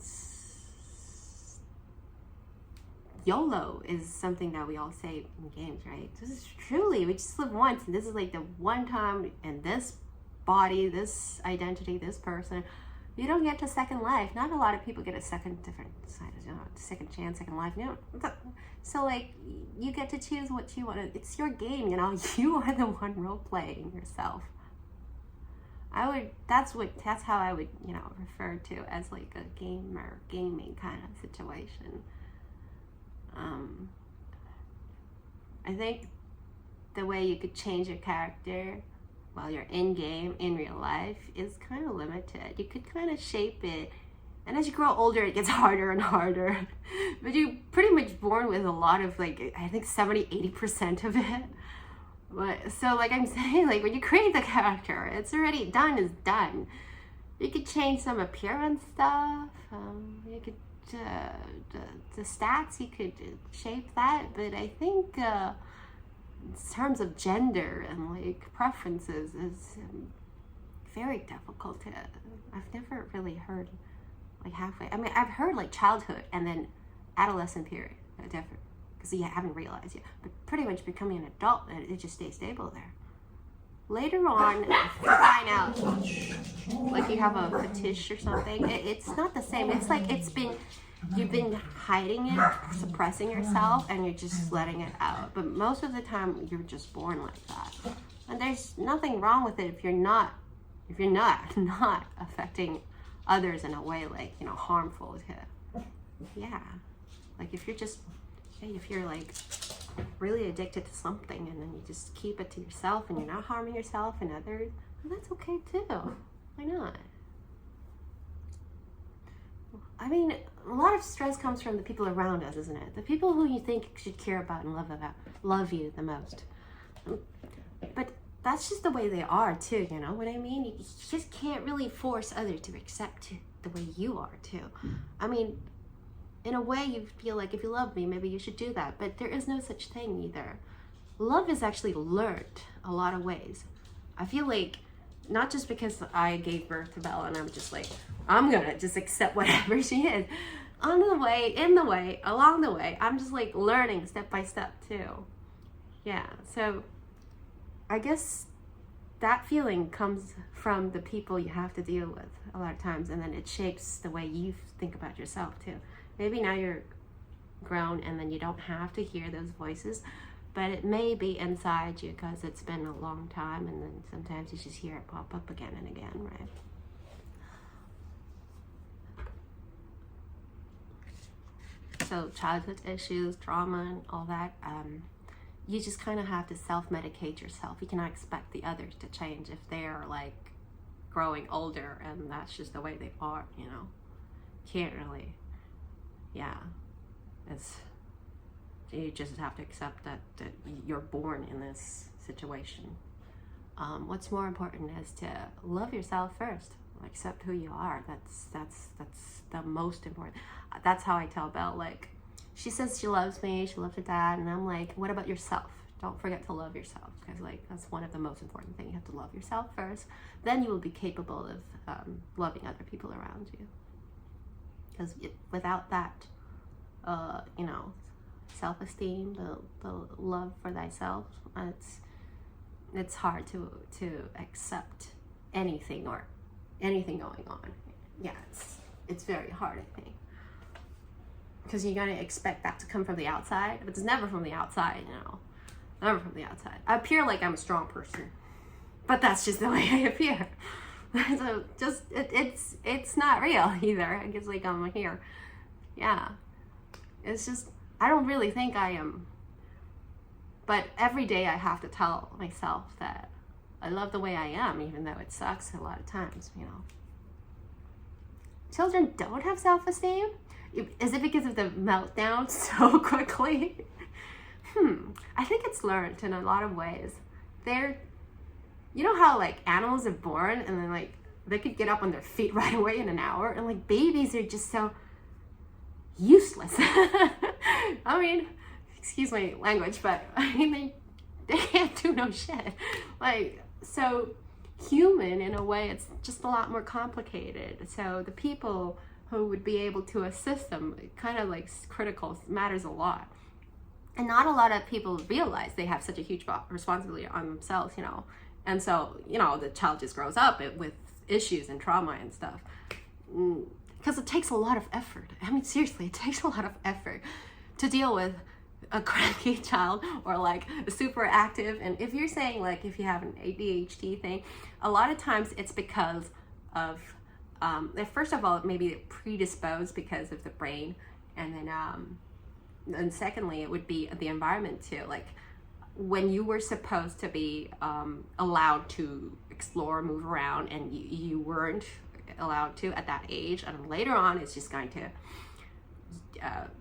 YOLO is something that we all say in games, right? This is truly, we just live once, and this is like the one time in this body, this identity, this person. You don't get a second life. Not a lot of people get a second chance, second life. You know, so like, you get to choose what you want to. It's your game, you know. You are the one role playing yourself. That's how I would, refer to as like a gaming kind of situation. I think the way you could change your character while you're in game in real life is kind of limited. You could kind of shape it, and as you grow older it gets harder and harder. But you're pretty much born with a lot of, like, I think 70-80% of it. But so, like I'm saying, like when you create the character, it's already done is done. You could change some appearance stuff. You could the stats, you could shape that. But I think in terms of gender and like preferences is very difficult to. I've never really heard like halfway. I mean, I've heard like childhood and then adolescent period are different because you haven't realized yet. But pretty much becoming an adult, it just stays stable there. Later on, you find out like you have a fetish or something. It's not the same. It's like you've been hiding it, suppressing yourself, and you're just letting it out. But most of the time, you're just born like that. And there's nothing wrong with it if you're not affecting others in a way like, harmful to, like if you're like really addicted to something and then you just keep it to yourself and you're not harming yourself and others, well, that's okay too. Why not? I mean, a lot of stress comes from the people around us, isn't it? The people who you think should care about and love you the most. But that's just the way they are too, you know what I mean? You just can't really force others to accept the way you are too. I mean, in a way you feel like if you love me, maybe you should do that, but there is no such thing either. Love is actually learned a lot of ways. I feel like not just because I gave birth to Bella and I'm just like, I'm gonna just accept whatever she is. Along the way, I'm just like learning step by step too. Yeah, so I guess that feeling comes from the people you have to deal with a lot of times, and then it shapes the way you think about yourself too. Maybe now you're grown and then you don't have to hear those voices, but it may be inside you because it's been a long time, and then sometimes you just hear it pop up again and again, right? So childhood issues, trauma, and all that, you just kind of have to self-medicate yourself. You cannot expect the others to change if they're like growing older and that's just the way they are, you know? Can't really, you just have to accept that you're born in this situation. What's more important is to love yourself first. Accept who you are. That's the most important. That's how I tell Belle. Like, she says she loves me, she loves her dad, and I'm like, what about yourself? Don't forget to love yourself, because like that's one of the most important things. You have to love yourself first. Then you will be capable of loving other people around you. Because without that, self-esteem, the love for thyself, it's hard to accept anything going on. Yeah, it's very hard, I think, because you're gonna expect that to come from the outside, but it's never from the outside, never from the outside. I appear like I'm a strong person, but that's just the way I appear. So just it's not real either. It's like I'm here. Yeah, it's just I don't really think I am, but every day I have to tell myself that I love the way I am, even though it sucks a lot of times, Children don't have self-esteem? Is it because of the meltdown so quickly? I think it's learned in a lot of ways. You know how like animals are born and then like they could get up on their feet right away in an hour, and like babies are just so useless. I mean, excuse my language, but I mean they can't do no shit. Like, so human in a way, it's just a lot more complicated. So the people who would be able to assist them, kind of like critical, matters a lot. And not a lot of people realize they have such a huge responsibility on themselves, And so, the child just grows up with issues and trauma and stuff. Because it takes a lot of effort. I mean, seriously, it takes a lot of effort to deal with a cranky child or like super active. And if you're saying like if you have an ADHD thing, a lot of times it's because of first of all, maybe predisposed because of the brain, and then secondly, it would be the environment too. Like when you were supposed to be allowed to explore, move around, and you weren't allowed to at that age, and later on it's just going to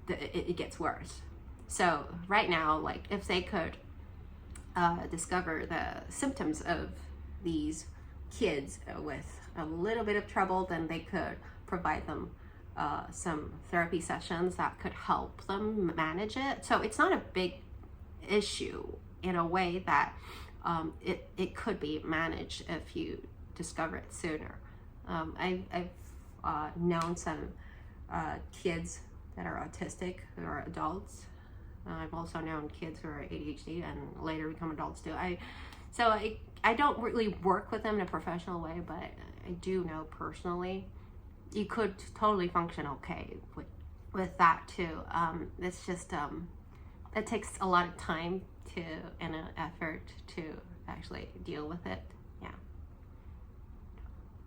it gets worse. So right now, like if they could discover the symptoms of these kids with a little bit of trouble, then they could provide them some therapy sessions that could help them manage it. So it's not a big issue in a way that it could be managed if you discover it sooner. I've known some kids that are autistic who are adults. I've also known kids who are ADHD and later become adults too. I don't really work with them in a professional way, but I do know personally you could totally function okay with that too. It's just it takes a lot of time and an effort to actually deal with it. Yeah.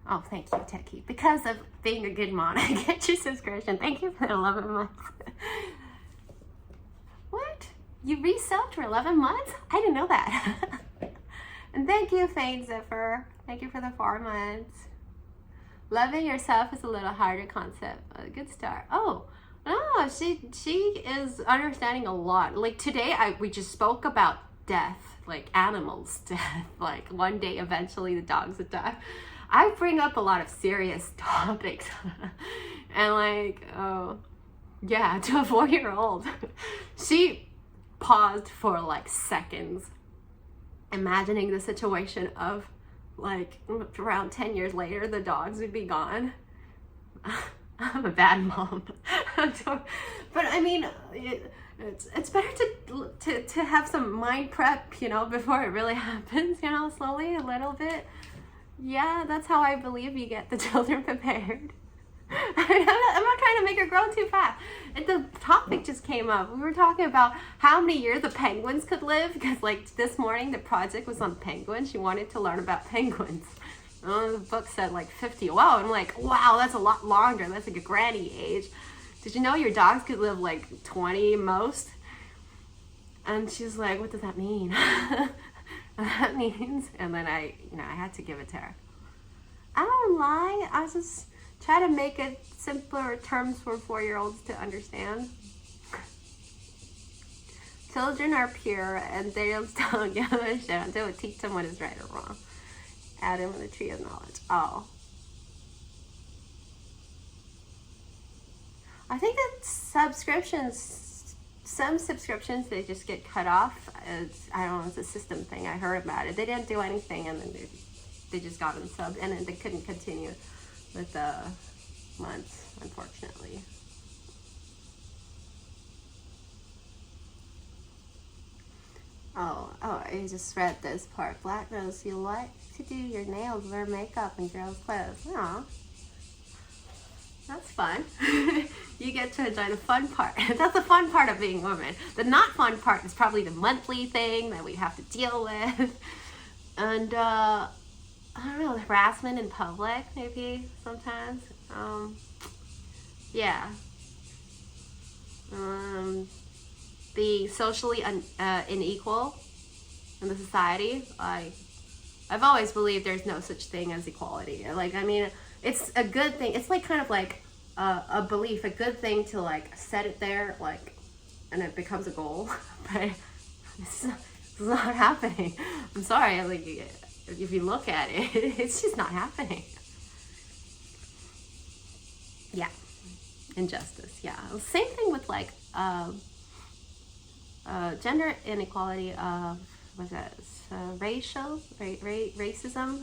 Oh, thank you, Techie. Because of being a good mom, I get your subscription. Thank you for 11 months. What? You resubbed for 11 months? I didn't know that. And thank you, Faint Zipper. Thank you for the 4 months. Loving yourself is a little harder concept. A good start. Oh, no, she is understanding a lot. Like today, we just spoke about death, like animals' death. Like one day, eventually, the dogs would die. I bring up a lot of serious topics, and like, oh, yeah, to a 4-year-old, she paused for like seconds, imagining the situation of like around 10 years later, the dogs would be gone. I'm a bad mom. But I mean, it's better to have some mind prep, you know, before it really happens, you know, slowly, a little bit. Yeah, that's how I believe you get the children prepared. I'm not trying to make her grow too fast. The topic just came up. We were talking about how many years the penguins could live, because like this morning the project was on penguins. She wanted to learn about penguins. The book said like 50. Wow, I'm like, wow, that's a lot longer. That's like a granny age. Did you know your dogs could live like 20 most? And she's like, what does that mean? That means, and then I had to give it to her. I don't lie. I was just try to make it simpler terms for 4-year-olds to understand. Children are pure, and they don't give a shit until we teach them what is right or wrong. Adam and the tree of knowledge. Oh. I think that some subscriptions, they just get cut off. I don't know, it's a system thing. I heard about it. They didn't do anything, and then they just got unsubbed, and then they couldn't continue with the months, unfortunately. Oh, I just read this part. Black Rose, you like to do your nails, wear makeup, and girls' clothes. Aw. That's fun. You get to enjoy the fun part. That's the fun part of being a woman. The not fun part is probably the monthly thing that we have to deal with. And, I don't know, harassment in public, maybe, sometimes. Yeah. Being socially unequal in the society. I've always believed there's no such thing as equality. Like, I mean, it's a good thing. It's like kind of like a belief, a good thing to like set it there, like, and it becomes a goal. But it's not happening. I'm sorry. Like, if you look at it, it's just not happening. Yeah, injustice. Yeah, same thing with like gender inequality. What's that? Racism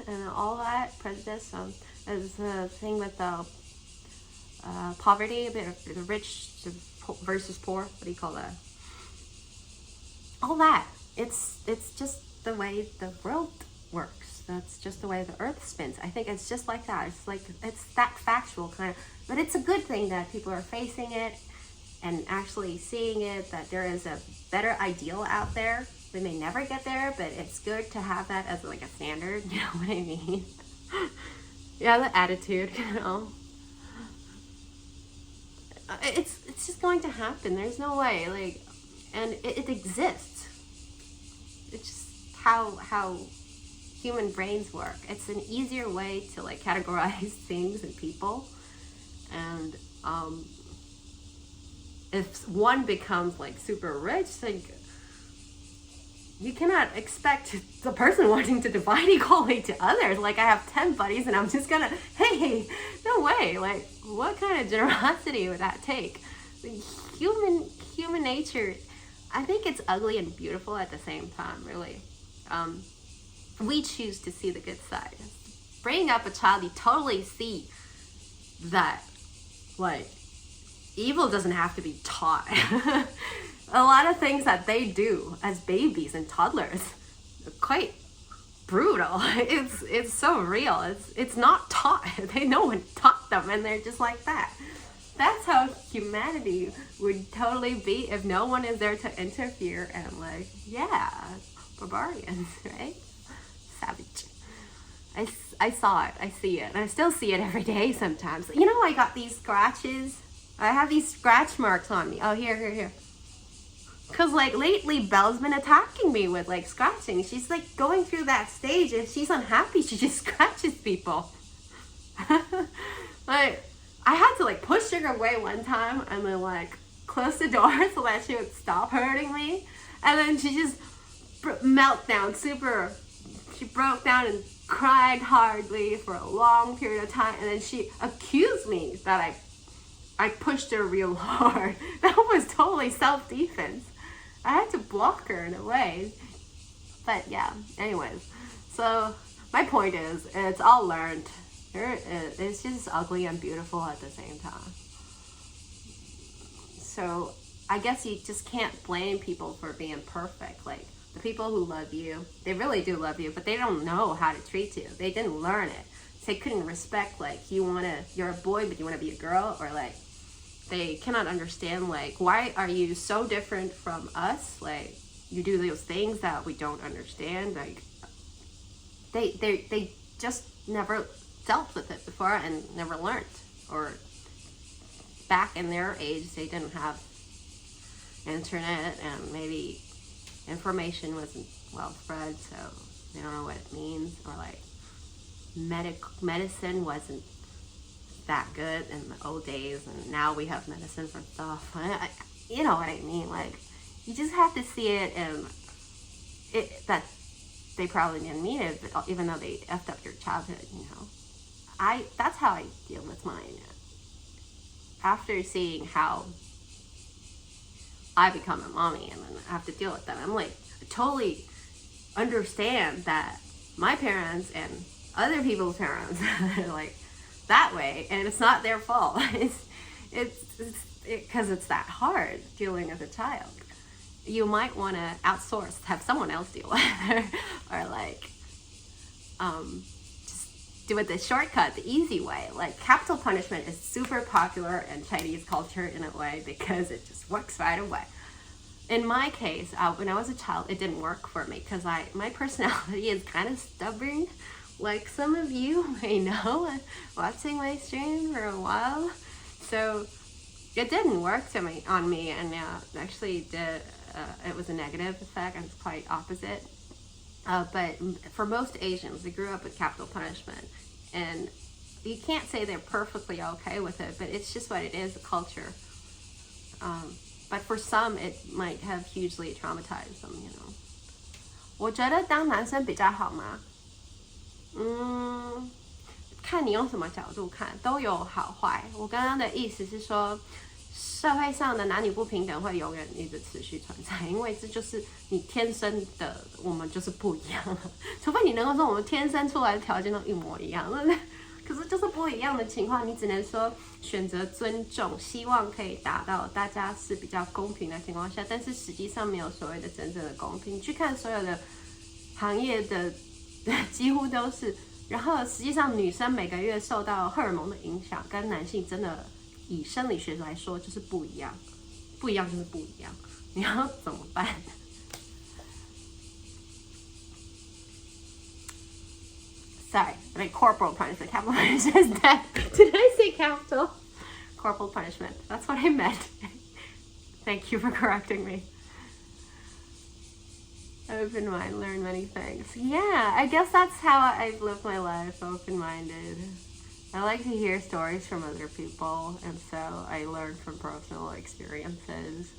and all that prejudice. Is the thing with the poverty, the rich versus poor. What do you call that? All that. It's just the way the world works. That's just the way the earth spins. I think it's just like that. It's like, it's that factual kind of, but it's a good thing that people are facing it and actually seeing it that there is a better ideal out there. We may never get there, but it's good to have that as like a standard. You know what I mean? Yeah, the attitude, you know. It's just going to happen. There's no way, like, and it exists. It's just how human brains work. It's an easier way to like categorize things and people, and if one becomes like super rich, like you cannot expect the person wanting to divide equally to others. Like I have 10 buddies and I'm just gonna, hey, no way. Like what kind of generosity would that take? Human nature, I think it's ugly and beautiful at the same time, really. We choose to see the good side. Bringing up a child, you totally see that, like, evil doesn't have to be taught. A lot of things that they do as babies and toddlers are quite brutal. It's so real. It's not taught. No one taught them, and they're just like that. That's how humanity would totally be if no one is there to interfere and like, yeah, barbarians, right? Savage. I saw it. I see it. I still see it every day sometimes. You know, I got these scratches. I have these scratch marks on me. Oh, here. Because, like, lately, Belle's been attacking me with, like, scratching. She's, like, going through that stage. If she's unhappy, she just scratches people. Like, I had to, like, push her away one time and then, like, close the door so that she would stop hurting me. And then she just meltdown, she broke down and cried hardly for a long period of time. And then she accused me that I pushed her real hard. That was totally self-defense. I had to block her in a way. But yeah, anyways. So my point is, it's all learned. It's just ugly and beautiful at the same time. So I guess you just can't blame people for being perfect. Like the people who love you, they really do love you, but they don't know how to treat you. They didn't learn it. They couldn't respect, like, you're a boy, but you want to be a girl, or like, they cannot understand, like, why are you so different from us? Like, you do those things that we don't understand. Like, they just never dealt with it before and never learned. Or back in their age, they didn't have internet and maybe information wasn't well spread, so they don't know what it means. Or like, medicine wasn't that good in the old days, and now we have medicine for stuff. You know what I mean? Like, you just have to see it, and that they probably didn't mean it, but even though they effed up your childhood, you know. That's how I deal with mine. After seeing how I become a mommy and then I have to deal with them, I'm like, I totally understand that my parents and other people's parents are like that way, and it's not their fault. Because it's that hard dealing as a child. You might want to outsource, have someone else deal with it, or like just do it the shortcut, the easy way. Like, capital punishment is super popular in Chinese culture in a way because it just works right away. In my case, when I was a child, it didn't work for me because my personality is kind of stubborn. Like some of you may know, watching my stream for a while. So it didn't work on me, and actually it was a negative effect, and it's quite opposite. But for most Asians, they grew up with capital punishment, and you can't say they're perfectly okay with it, but it's just what it is, the culture. But for some, it might have hugely traumatized them, you know. 我觉得当男生比较好吗？看你用什么角度看，都有好坏。我刚刚的意思是说，社会上的男女不平等会永远一直持续存在，因为这就是你天生的，我们就是不一样。除非你能够说我们天生出来的条件都一模一样，可是就是不一样的情况，你只能说选择尊重，希望可以达到大家是比较公平的情况下，但是实际上没有所谓的真正的公平。你去看所有的行业的几乎都是，然后实际上女生每个月受到荷尔蒙的影响，跟男性真的以生理学来说就是不一样。不一样就是不一样，你要怎么办？Sorry, I mean corporal punishment. Capital punishment is death. Did I say capital? Corporal punishment. That's what I meant. Thank you for correcting me. Open mind, learn many things. Yeah, I guess that's how I've lived my life, open-minded. I like to hear stories from other people, and so I learn from personal experiences.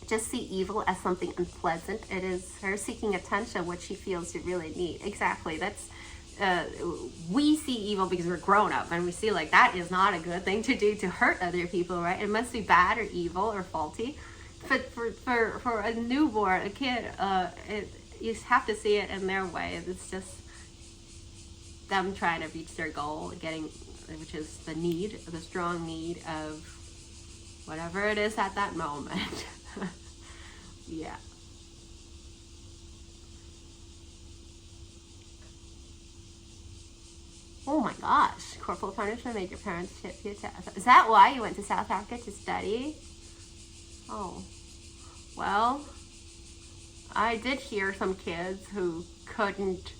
Just see evil as something unpleasant. It is her seeking attention, what she feels you really need. Exactly. That's we see evil because we're grown up, and we see like that is not a good thing to do to hurt other people, right? It must be bad or evil or faulty. For a newborn, a kid, you have to see it in their way. It's just them trying to reach their goal, which is the strong need of whatever it is at that moment. Yeah. Oh my gosh, corporal punishment made your parents ship you to... Is that why you went to South Africa to study? Oh, well, I did hear some kids who couldn't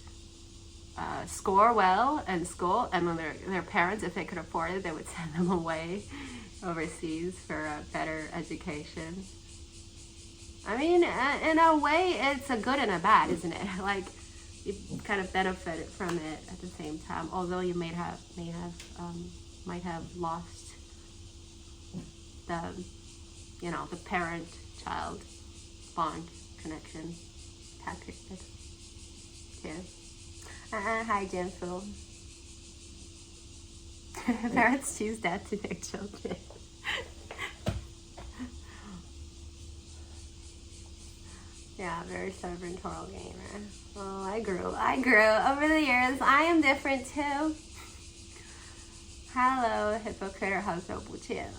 score well in school, and when their parents, if they could afford it, they would send them away overseas for a better education. I mean, in a way, it's a good and a bad, isn't it? Like, you kind of benefited from it at the same time, although you might have lost the parent-child bond connection. Tad period. Yeah. Hi, Jenfu. Parents choose death to their children. Yeah, very stubborn Toro gamer. Oh, I grew over the years. I am different too. Hello, hypocrite， 好久不见。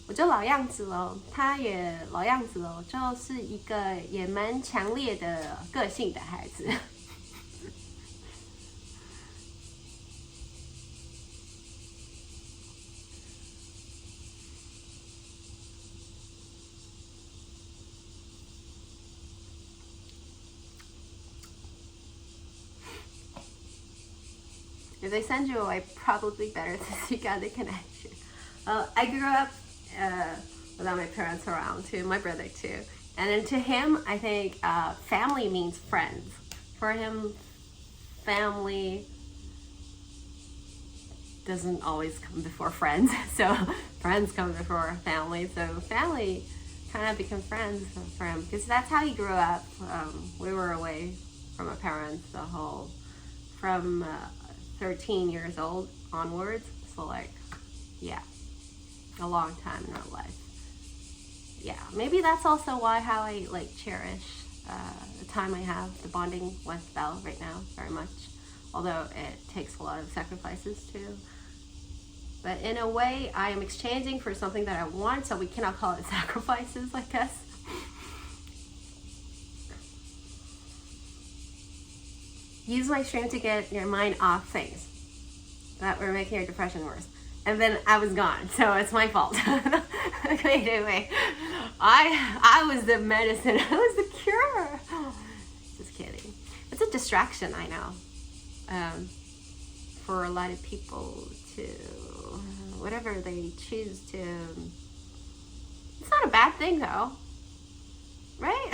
我就老样子咯，他也老样子咯，就是一个也蛮强烈的个性的孩子。If they send you away, probably better to seek out the connection. I grew up without my parents around too, my brother too. And then to him, I think family means friends. For him, family doesn't always come before friends. So friends come before family. So family kind of become friends for him because that's how he grew up. We were away from our parents from 13 years old onwards. So like, yeah, a long time in our life. Yeah, maybe that's also how I like cherish the time I have, the bonding with Belle right now very much. Although it takes a lot of sacrifices too. But in a way, I am exchanging for something that I want, so we cannot call it sacrifices, I guess. Use my stream to get your mind off things that were making your depression worse. And then I was gone, so it's my fault. Anyway, I was the medicine. I was the cure. Just kidding. It's a distraction, I know. For a lot of people to, whatever they choose to. It's not a bad thing though, right?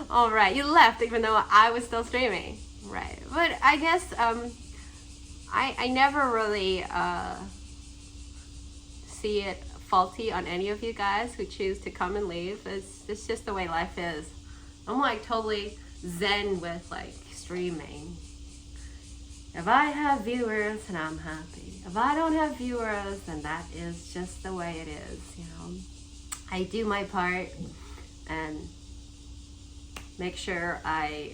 All right, you left even though I was still streaming, right? But I guess I never really see it faulty on any of you guys who choose to come and leave. It's just the way life is. I'm like totally zen with like streaming. If I have viewers, then I'm happy. If I don't have viewers, then that is just the way it is, you know. I do my part and make sure I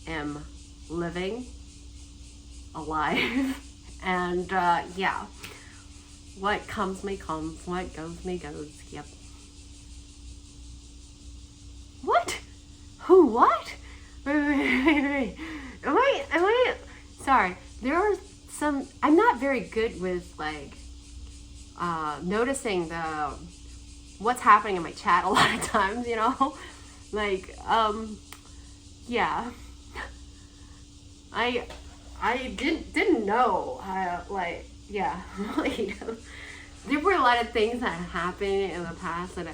am living, alive, and yeah, what comes may comes, what goes may goes. Yep. What? Who? What? Wait. Am I? Sorry. there are some, I'm not very good with like noticing what's happening in my chat a lot of times, you know? Like, yeah. I didn't know how, like, yeah. Like, there were a lot of things that happened in the past that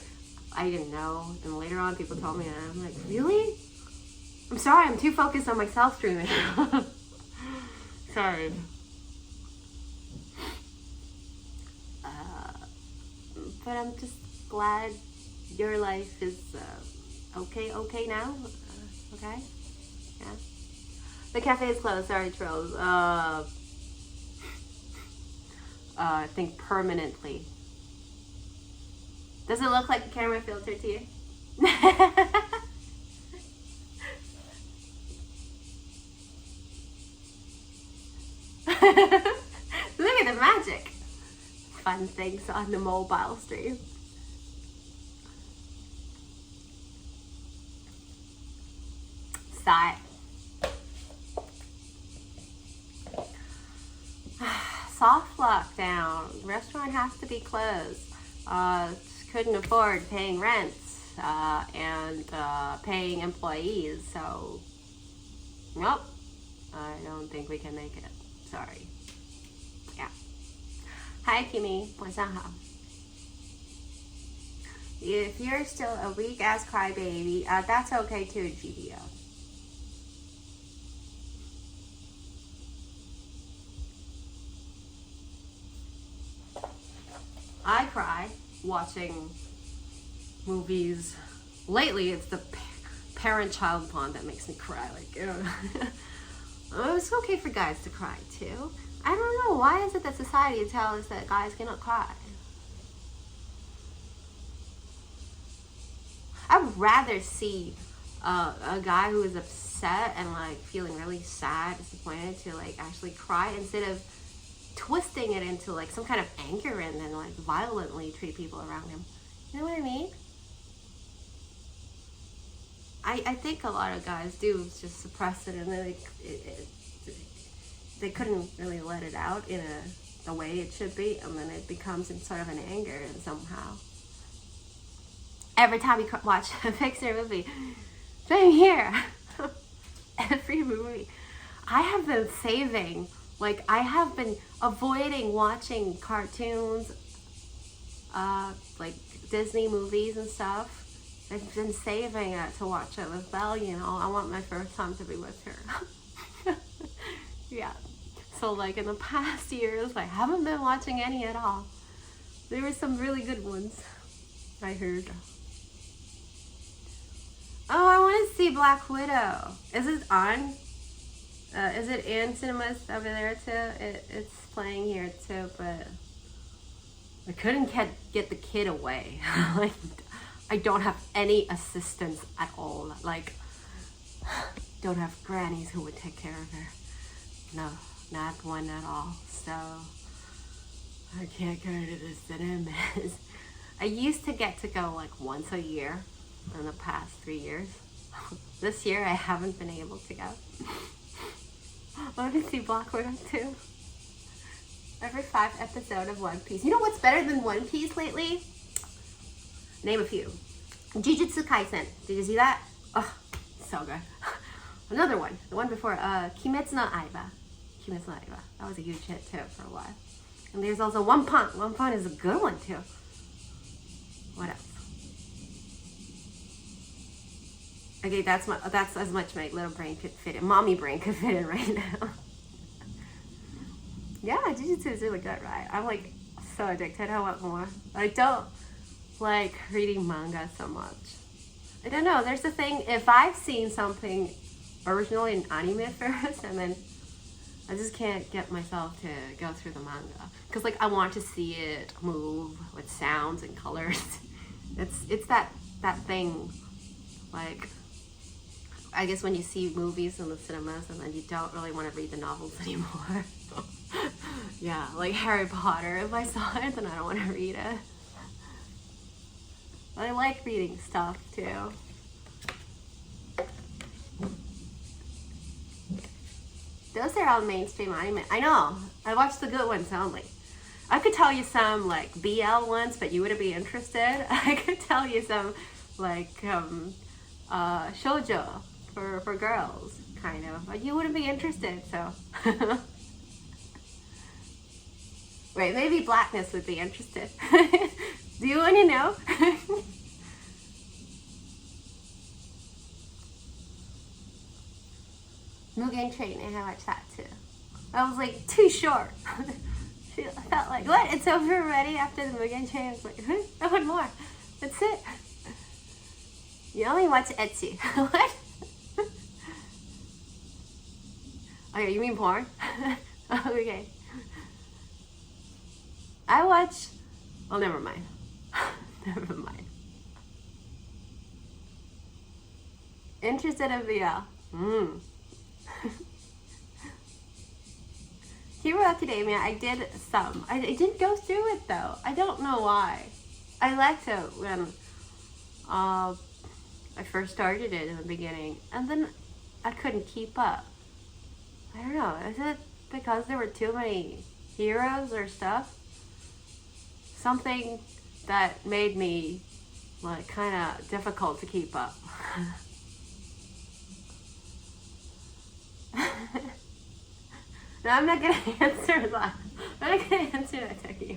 I didn't know. And later on, people told me, and I'm like, really? I'm sorry, I'm too focused on myself streaming. Sorry. But I'm just glad your life is okay now. Okay? Yeah. The cafe is closed. Sorry, trolls. I think permanently. Does it look like a camera filter to you? Look at the magic. Fun things on the mobile stream. Sigh. Soft lockdown. Restaurant has to be closed. Couldn't afford paying rents and paying employees. So, nope. I don't think we can make it. Sorry. Yeah. Hi, Kimmy. 晚上好. If you're still a weak-ass crybaby, that's okay too, GDO. I cry watching movies. Lately, it's the parent-child bond that makes me cry. Like, it's okay for guys to cry too. I don't know, why is it that society tells us that guys cannot cry? I would rather see a guy who is upset and like feeling really sad, disappointed to like actually cry instead of twisting it into like some kind of anger and then like violently treat people around him. You know what I mean? I think a lot of guys do just suppress it and then they couldn't really let it out in the way it should be, and then it becomes in sort of an anger and somehow. Every time you watch a Pixar movie, same here. Every movie. I have been saving, like I have been avoiding watching cartoons, like Disney movies and stuff. I've been saving it to watch it with Belle, you know. I want my first time to be with her. Yeah. So like in the past years, I haven't been watching any at all. There were some really good ones, I heard. Oh, I want to see Black Widow. Is it on? Is it in cinemas over there too? It's playing here too, but I couldn't get the kid away. Like, I don't have any assistance at all. Like, don't have grannies who would take care of her. No, not one at all. So I can't go to the cinemas. I used to get to go like once a year in the past 3 years. This year I haven't been able to go. I want to see Black Widow too. Every 5 episodes of One Piece. You know what's better than One Piece lately? Name a few. Jujutsu Kaisen. Did you see that? Oh, so good. Another one. The one before, Kimetsu no Yaiba. Kimetsu no Yaiba. That was a huge hit too for a while. And there's also One Punch. One Punch is a good one too. What else? Okay, that's as much my little brain could fit in. Mommy brain could fit in right now. Yeah, Jujutsu is really good, right? I'm like so addicted. I want more. I don't like reading manga so much. I don't know. There's a thing. If I've seen something original in anime first, and then I just can't get myself to go through the manga because like I want to see it move with sounds and colors. It's that thing, like I guess when you see movies in the cinemas and then you don't really want to read the novels anymore. Yeah, like Harry Potter. If I saw it, then I don't want to read it. But I like reading stuff too. Those are all mainstream anime. I know. I watch the good ones only. I could tell you some like BL ones, but you wouldn't be interested. I could tell you some like shoujo for girls, kind of, but you wouldn't be interested. So, wait, maybe Blackness would be interested. Do you want to know? Mugen Train, I watched that too. I was like too short. I felt like, what? It's over already after the Mugen Train? I was like, I want more. That's it. You only watch ecchi. What? Okay, you mean porn? Okay. I watch. Oh, never mind. Never mind. Interested in VL. Hero Academia, I did some. I didn't go through it though. I don't know why. I liked it when I first started it in the beginning, and then I couldn't keep up. I don't know. Is it because there were too many heroes or stuff? Something that made me like kind of difficult to keep up. No, I'm not gonna answer that. I'm not gonna answer that, Tokyo.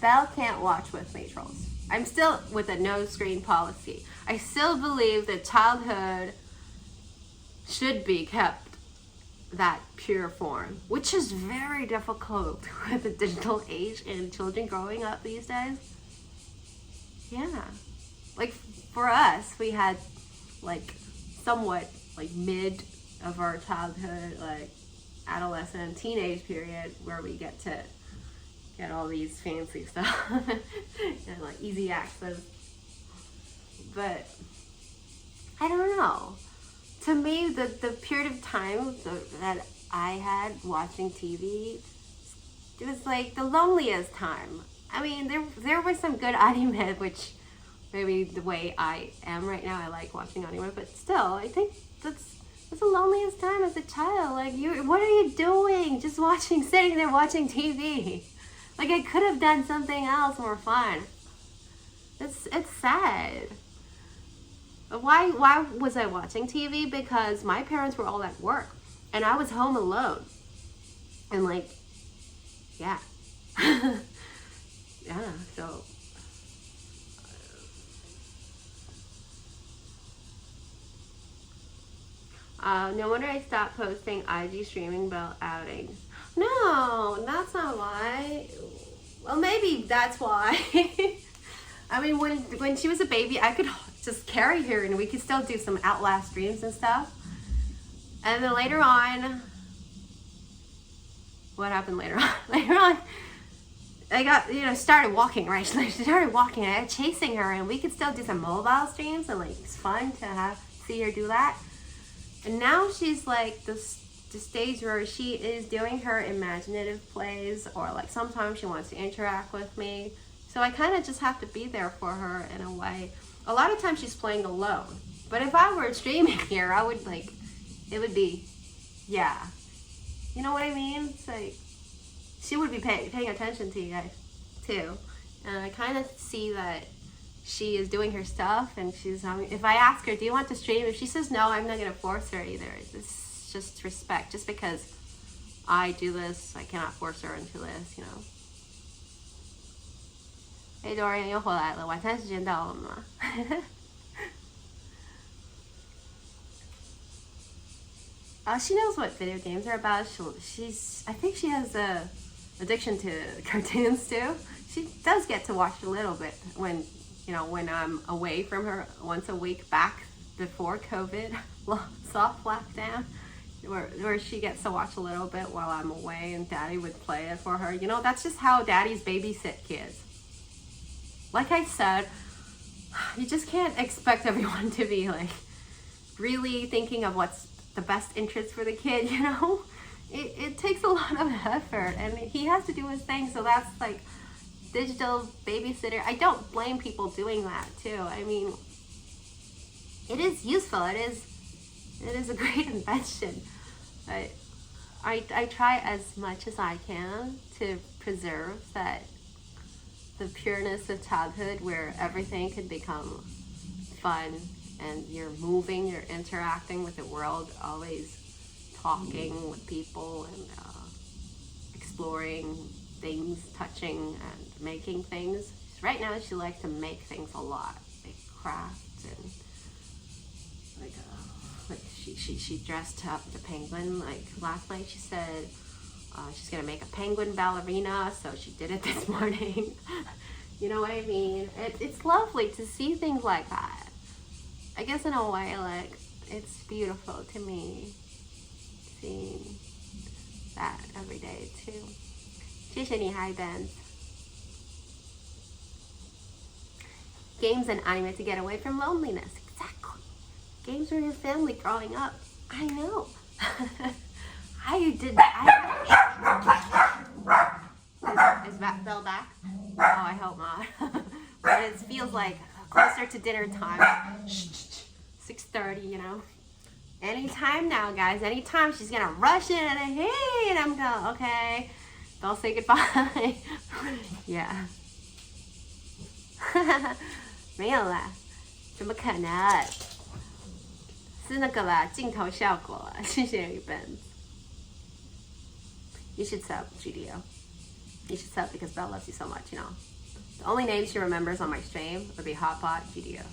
Belle can't watch with me, trolls. I'm still with a no screen policy. I still believe that childhood should be kept that pure form, which is very difficult with the digital age and children growing up these days. Yeah. Like for us, we had like somewhat like mid of our childhood, like adolescent, teenage period where we get to get all these fancy stuff and like easy access. But I don't know. To me, the period of time that I had watching TV, it was like the loneliest time. I mean, there was some good anime, which maybe the way I am right now, I like watching anime, but still, I think that's the loneliest time as a child. Like, what are you doing? Just sitting there watching TV. Like, I could have done something else more fun. It's sad. Why was I watching TV? Because my parents were all at work, and I was home alone. And like, yeah. Yeah, so. No wonder I stopped posting IG streaming bell outings. No, that's not why. Well, maybe that's why. I mean, when she was a baby, I could just carry her and we could still do some Outlast streams and stuff. And then later on, what happened later on? Later on, I got, started walking, right? She started walking, and I was chasing her, and we could still do some mobile streams, and like, it's fun to see her do that. And now she's like the stage where she is doing her imaginative plays, or like sometimes she wants to interact with me. So I kind of just have to be there for her in a way. A lot of times she's playing alone. But if I were streaming here, I would like, it would be, yeah. You know what I mean? It's like, she would be paying attention to you guys too. And I kind of see that she is doing her stuff, and she's, if I ask her, do you want to stream? If she says no, I'm not going to force her either. It's just respect. Just because I do this, I cannot force her into this, Hey Dorian 又回来了，晚餐时间到了吗？She knows what video games are about. I think she has a addiction to cartoons too. She does get to watch a little bit when I'm away from her once a week back before COVID soft lockdown, where she gets to watch a little bit while I'm away, and Daddy would play it for her. That's just how daddies babysit kids. Like I said, you just can't expect everyone to be like really thinking of what's the best interest for the kid, It takes a lot of effort, and he has to do his thing, so that's like digital babysitter. I don't blame people doing that too. I mean, it is useful. It is a great invention. I try as much as I can to preserve the pureness of childhood, where everything could become fun and you're moving, you're interacting with the world, always talking with people and exploring things, touching and making things. Right now she likes to make things a lot, like crafts and like she dressed up the penguin. Like last night she said she's gonna make a penguin ballerina, so she did it this morning. You know what I mean? It's lovely to see things like that. I guess in a way, like, it's beautiful to me seeing that every day too. 谢谢你 Hi Ben. Games and anime to get away from loneliness. Exactly. Games are your family growing up. I know. Is that Bell back? Oh, I hope not. But it feels like closer to dinner time. 6:30, you know. Anytime now, guys. Anytime she's gonna rush in and hey, and I'm gonna, okay. They'll say goodbye. Yeah. 没有啦，怎么可能？是那个啦，镜头效果啦。谢谢你Ben。You should sub, GDO. You should sub because Belle loves you so much, you know. The only name she remembers on my stream would be Hotpot, GDO.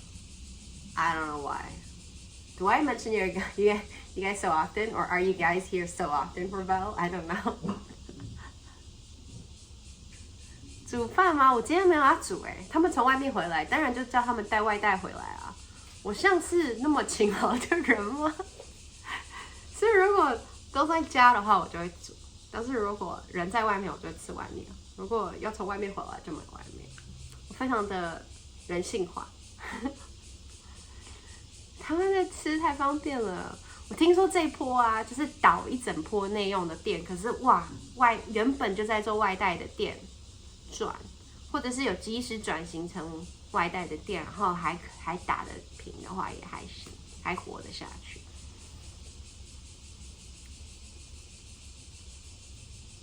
I don't know why. Do I mention you guys so often? Or are you guys here so often for Belle? I don't know. 煮饭吗？我今天没有要煮欸，他们从外面回来，当然就叫他们带外带回来啊。我像是那么勤劳的人吗？所以如果都在家的话，我就会煮。但是如果人在外面，我就会吃外面。如果要从外面回来，就买外面。我非常的人性化。他们在吃太方便了。我听说这一波啊，就是倒一整波内用的店，可是哇，原本就在做外带的店转，或者是有及时转型成外带的店，然后还打得平的话，也还行，还活得下去。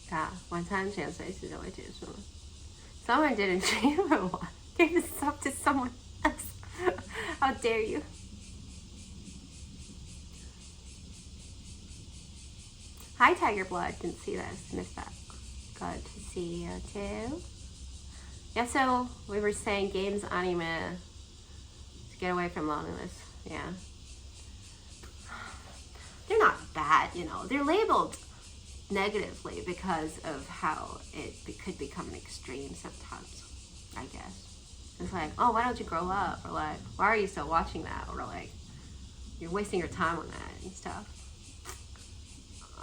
啊，晚餐前随时都会结束。Someone didn't dream or what? Give this up to someone else. How dare you? Hi, Tiger Blood. Didn't see this. Missed that. Good to see you too. Yeah, so we were saying games, anime to get away from loneliness. Yeah. They're not bad, you know. They're labeled negatively because of how it could become an extreme sometimes, I guess. It's like, oh, why don't you grow up? Or like, why are you still watching that? Or like, you're wasting your time on that and stuff.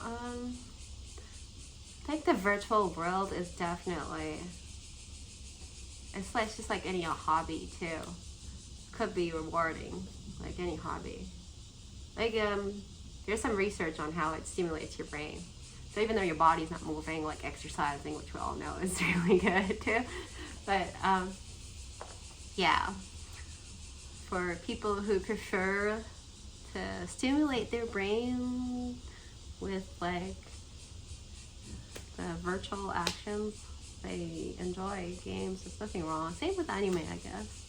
I think the virtual world is definitely, it's just like any hobby too. Could be rewarding, like any hobby. Like there's some research on how it stimulates your brain. So even though your body's not moving, like exercising, which we all know is really good too. But yeah, for people who prefer to stimulate their brain with like the virtual actions, they enjoy games. There's nothing wrong. Same with anime, I guess.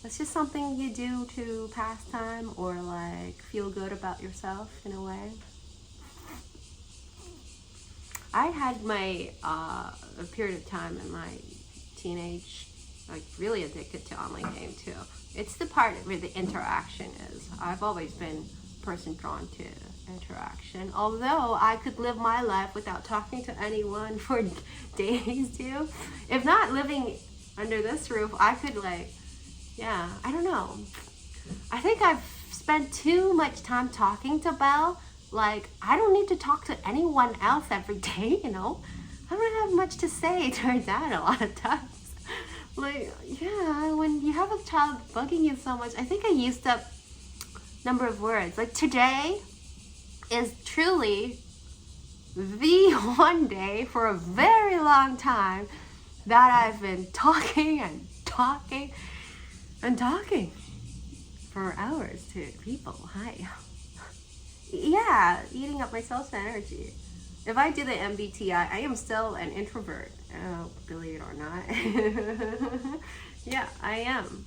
It's just something you do to pass time or like feel good about yourself in a way. I had my a period of time in my teenage, like really addicted to online game too. It's the part where the interaction is. I've always been a person drawn to interaction. Although I could live my life without talking to anyone for days too. If not living under this roof, I could like, yeah, I don't know. I think I've spent too much time talking to Belle. Like, I don't need to talk to anyone else every day, you know? I don't have much to say towards that a lot of times. Like, yeah, when you have a child bugging you so much, I think I used up number of words. Like, today is truly the one day for a very long time that I've been talking and talking. and talking for hours to people. Hi. Yeah, eating up my social energy. If I do the MBTI, I am still an introvert. Oh, believe it or not. Yeah, I am.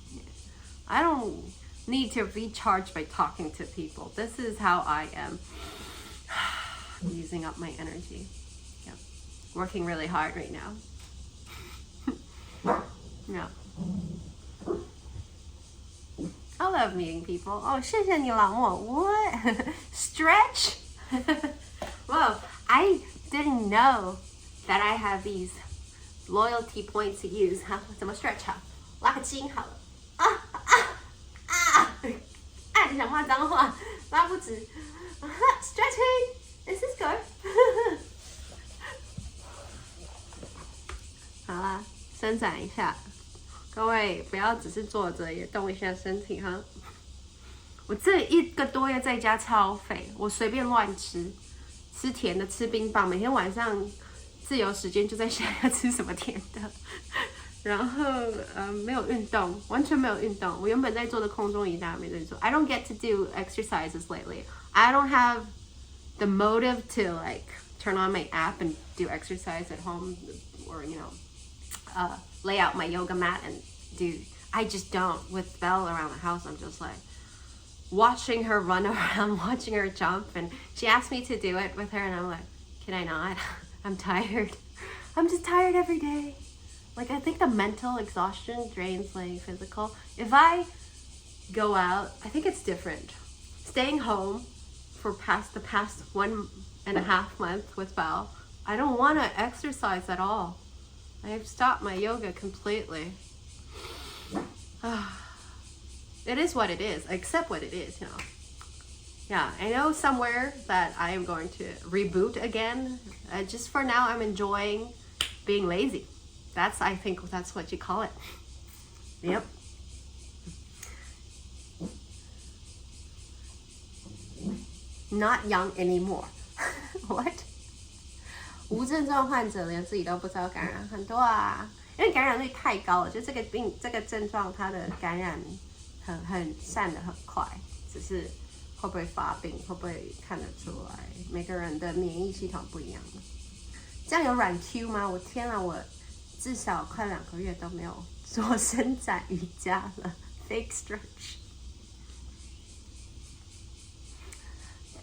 I don't need to recharge by talking to people. This is how I am. Using up my energy. Yeah. Working really hard right now. Yeah. I love meeting people. Oh, 谢谢你老莫. What? Stretch? Whoa, I didn't know that I have these loyalty points to use. 好，怎么 stretch 好？拉个筋好了。你想骂脏话，拉不直。Stretching. This is good. 好啦，伸展一下。各位不要只是坐着，也动一下身体哈。我这1个多月在家超肥，我随便乱吃，吃甜的，吃冰棒，每天晚上自由时间就在想要吃什么甜的，然后没有运动，完全没有运动。我原本在做的空中瑜伽没在做。I don't get to do exercises lately. I don't have the motive to like turn on my app and do exercise at home, or lay out my yoga mat and do. I just don't. With Belle around the house, I'm just like watching her run around, watching her jump, and she asked me to do it with her, and I'm like, can I not? I'm tired. I'm just tired every day. Like, I think the mental exhaustion drains like physical. If I go out, I think it's different. Staying home for the past 1.5 months with Belle, I don't want to exercise at all. I've stopped my yoga completely. It is what it is. I accept what it is, Yeah, I know somewhere that I am going to reboot again. Just for now, I'm enjoying being lazy. I think that's what you call it. Yep. Not young anymore. What? 无症状患者连自己都不知道感染，很多啊，因为感染率太高了，就这个病这个症状它的感染很散得很快，只是会不会发病，会不会看得出来，每个人的免疫系统不一样。这样有软 Q 吗？我天啊，我至少快2个月都没有做伸展瑜伽了 ，fake stretch.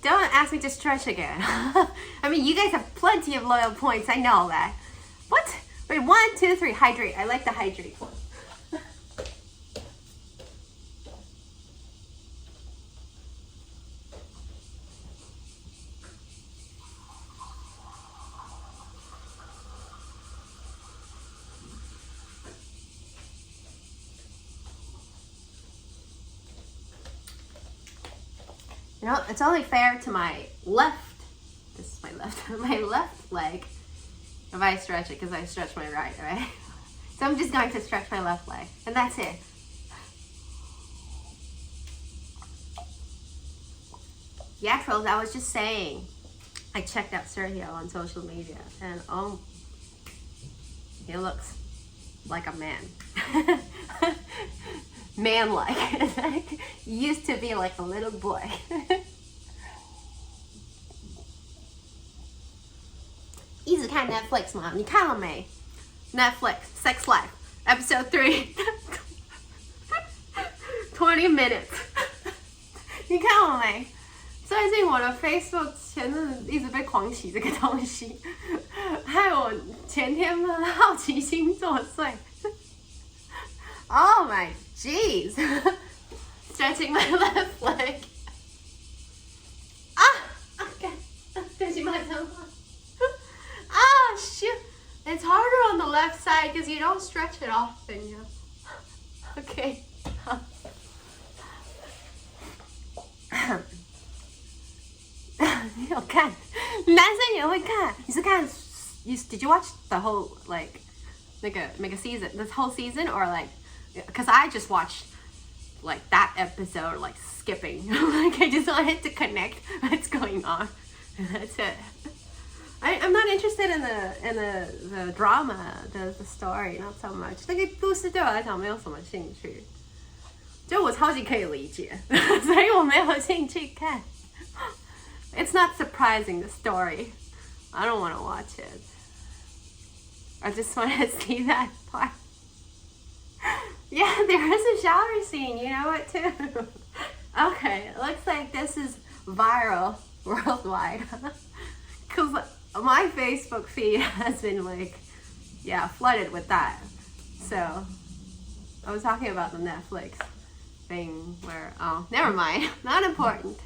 Don't ask me to stretch again. I mean, you guys have plenty of loyal points. I know that. What? Wait, 1, 2, 3. Hydrate. I like the hydrate one. It's only fair to my left. This is my left leg. If I stretch it, because I stretch my right? So I'm just going to stretch my left leg, and that's it. Yeah, trolls. I was just saying. I checked out Sergio on social media, and he looks like a man. Man-like. Used to be like a little boy. 一直看 Netflix 吗？你看了没 ？Netflix Sex Life Episode 3 20 minutes 你看了没？最近我的 Facebook 前阵子一直被狂洗这个东西，害我前天的好奇心作祟。Oh my jeez. Stretching my left leg. Okay. 对不起，骂脏话。Shoot. It's harder on the left side because you don't stretch it often, Okay. 你有看？男生也会看。你是看 Did you watch the whole like 那个 season, this whole season, or like? Because I just watched like that episode, like skipping. Like I just wanted to connect what's going on. And that's it. I'm not interested in the drama, the story, not so much. 那个故事对我来讲没有什么兴趣。就我超级可以理解，所以我没有兴趣看。It's not surprising, the story. I don't want to watch it. I just want to see that part. Yeah, there is a shower scene, you know it too. Okay, it looks like this is viral worldwide. Because my Facebook feed has been like, yeah, flooded with that. So, I was talking about the Netflix thing where, oh, never mind, not important.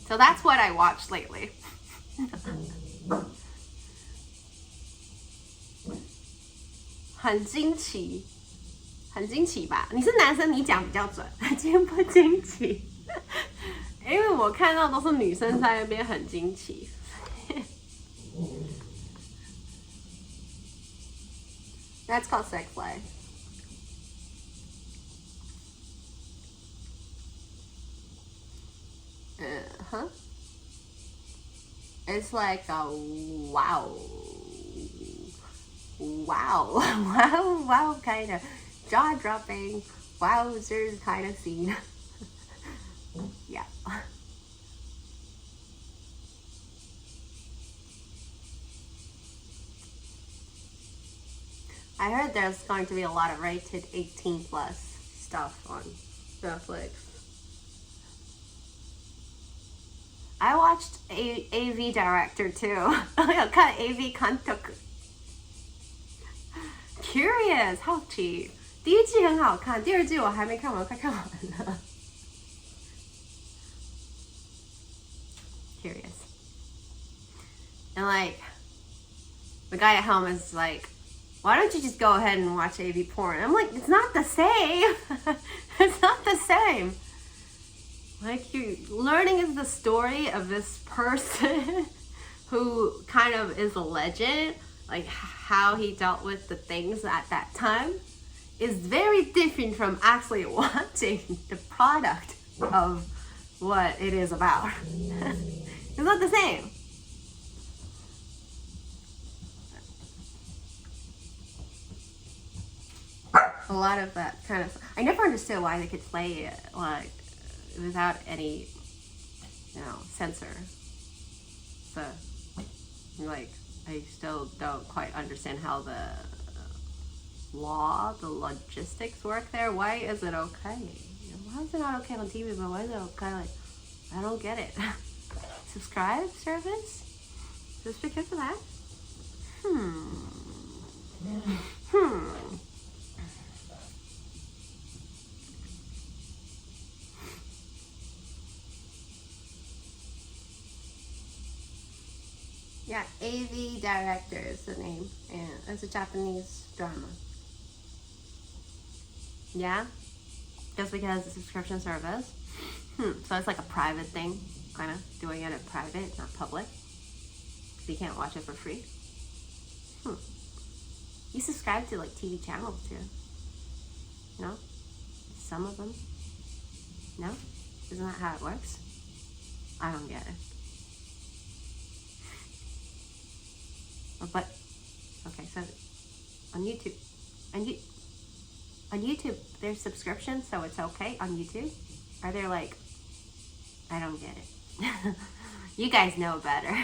So that's what I watched lately. 很惊奇，很惊奇吧？你是男生，你讲比较准，惊不惊奇？因为我看到都是女生在那边很惊奇。That's called sex life. Huh? It's like a wow, kind of jaw-dropping, wowzers kind of scene. Yeah. I heard there's going to be a lot of rated 18 plus stuff on Netflix. I watched AV director too. 我有看 AV 監督。Curious， 好奇。第一季很好看，第二季我还没看完，快看完了。Curious. And like, the guy at home is like, why don't you just go ahead and watch AV porn? I'm like, it's not the same. It's not the same. Like, you learning is the story of this person who kind of is a legend, like how he dealt with the things at that time is very different from actually watching the product of what it is about. It's not the same. A lot of that kind of, I never understood why they could play it like without any, censor. So, like, I still don't quite understand how the logistics work there. Why is it okay? Why is it not okay on TV, but why is it okay? Like, I don't get it. Subscribe service? Just because of that? Yeah, AV Director is the name, and it's a Japanese drama. Yeah, just because it's a subscription service. So it's like a private thing, kind of doing it in private, not public. So you can't watch it for free. You subscribe to like TV channels too. No? Some of them? No? Isn't that how it works? I don't get it. But okay, so on YouTube, on YouTube, there's subscriptions, so it's okay on YouTube. Are there like, I don't get it. You guys know better.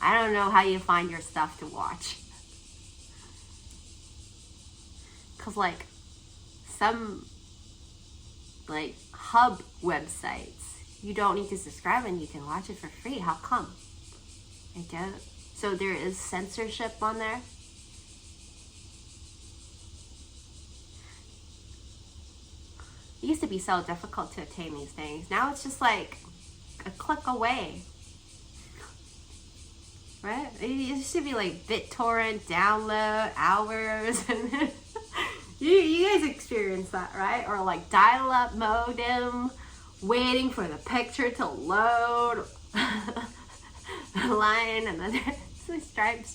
I don't know how you find your stuff to watch. Cause like some like hub websites, you don't need to subscribe and you can watch it for free. How come? I don't. So there is censorship on there. It used to be so difficult to obtain these things. Now it's just like a click away. Right? It used to be like BitTorrent, download, hours. You guys experience that, right? Or like dial-up modem, waiting for the picture to load. Line and then stripe.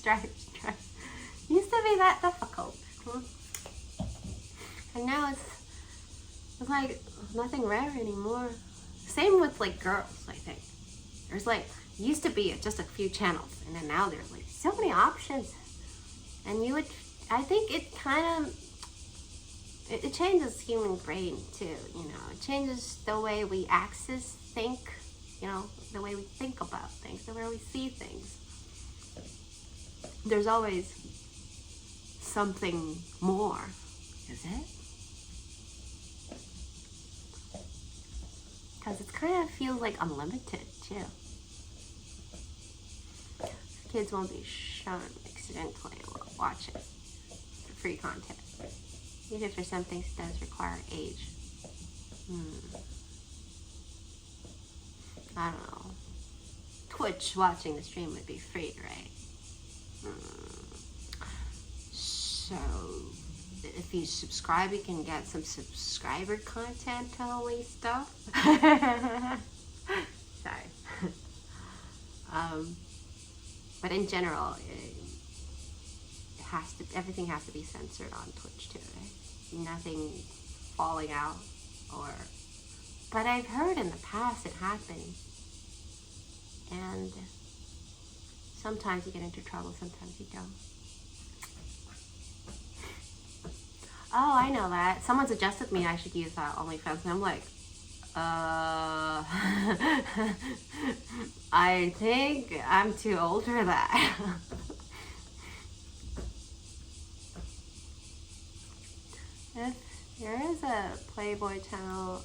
Used to be that difficult. And now it's like nothing rare anymore. Same with like girls, I think. There's like, used to be just a few channels, and then now there's like so many options. And I think it kind of it changes human brain too, you know. It changes the way we think, you know, the way we think about things, the way we see things. There's always something more, is it? Because it kind of feels like unlimited too. Kids won't be shown accidentally watch it for free content. Even for some things it does require age. I don't know. Twitch watching the stream would be free, right? So if you subscribe, you can get some subscriber content only stuff. Sorry. But in general, everything has to be censored on Twitch too, right? Nothing falling out but I've heard in the past it happened, and sometimes you get into trouble, sometimes you don't. Oh, I know that. Someone suggested me I should use OnlyFans, and I'm like, I think I'm too old for that. If there is a Playboy channel,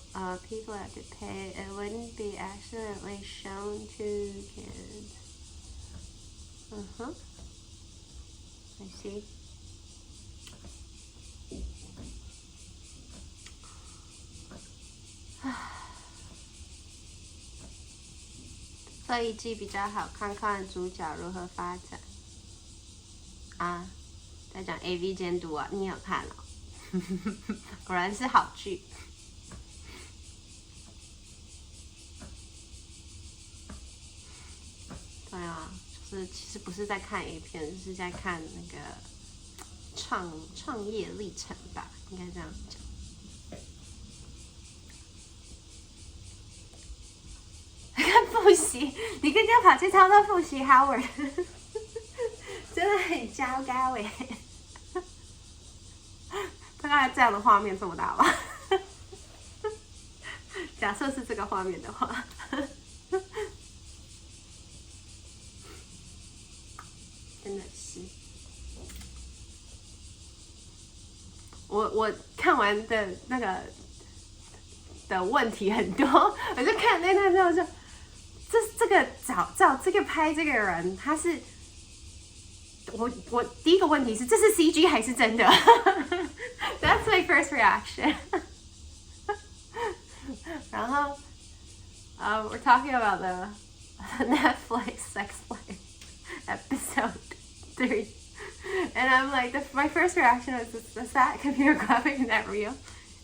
people have to pay. It wouldn't be accidentally shown to kids. I see. So 一季比较好，看看主角如何发展。啊，在讲 AV 监督啊，你有看哦？果然是好剧。对啊，就是其实不是在看 A 片，是在看那个创业历程吧，应该这样讲。看复习，你更加跑去操作复习 Howard， 真的很糟糕哎。大概这样的画面这么大吧？假设是这个画面的话，真的是。我看完的那个的问题很多，我就看那段之后就，这个找这个拍这个人，他是我第一个问题是这是 CG 还是真的？That's my first reaction. 然后we're talking about the Netflix sex life episode 3. And I'm like, my first reaction was, is that computer graphic that real?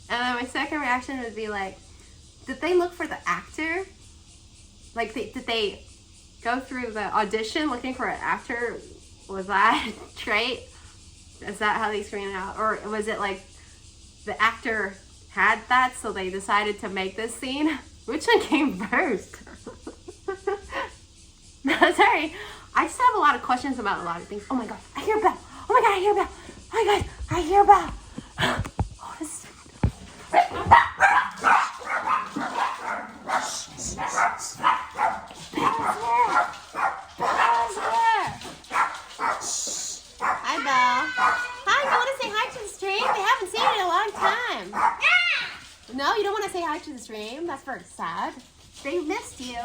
And then my second reaction would be like, did they look for the actor? Like, did they go through the audition looking for an actor? Was that trait? Is that how they screened it out? Or was it like the actor had that, so they decided to make this scene? Which one came first? No, sorry. I just have a lot of questions about a lot of things. Oh my god, I hear a bell. Oh my god, I hear a bell. Oh my god, I hear a bell. Oh, this is... Hi, Belle. Hi, you want to say hi to the stream? We haven't seen you in a long time. No, you don't want to say hi to the stream? That's very sad. They missed you.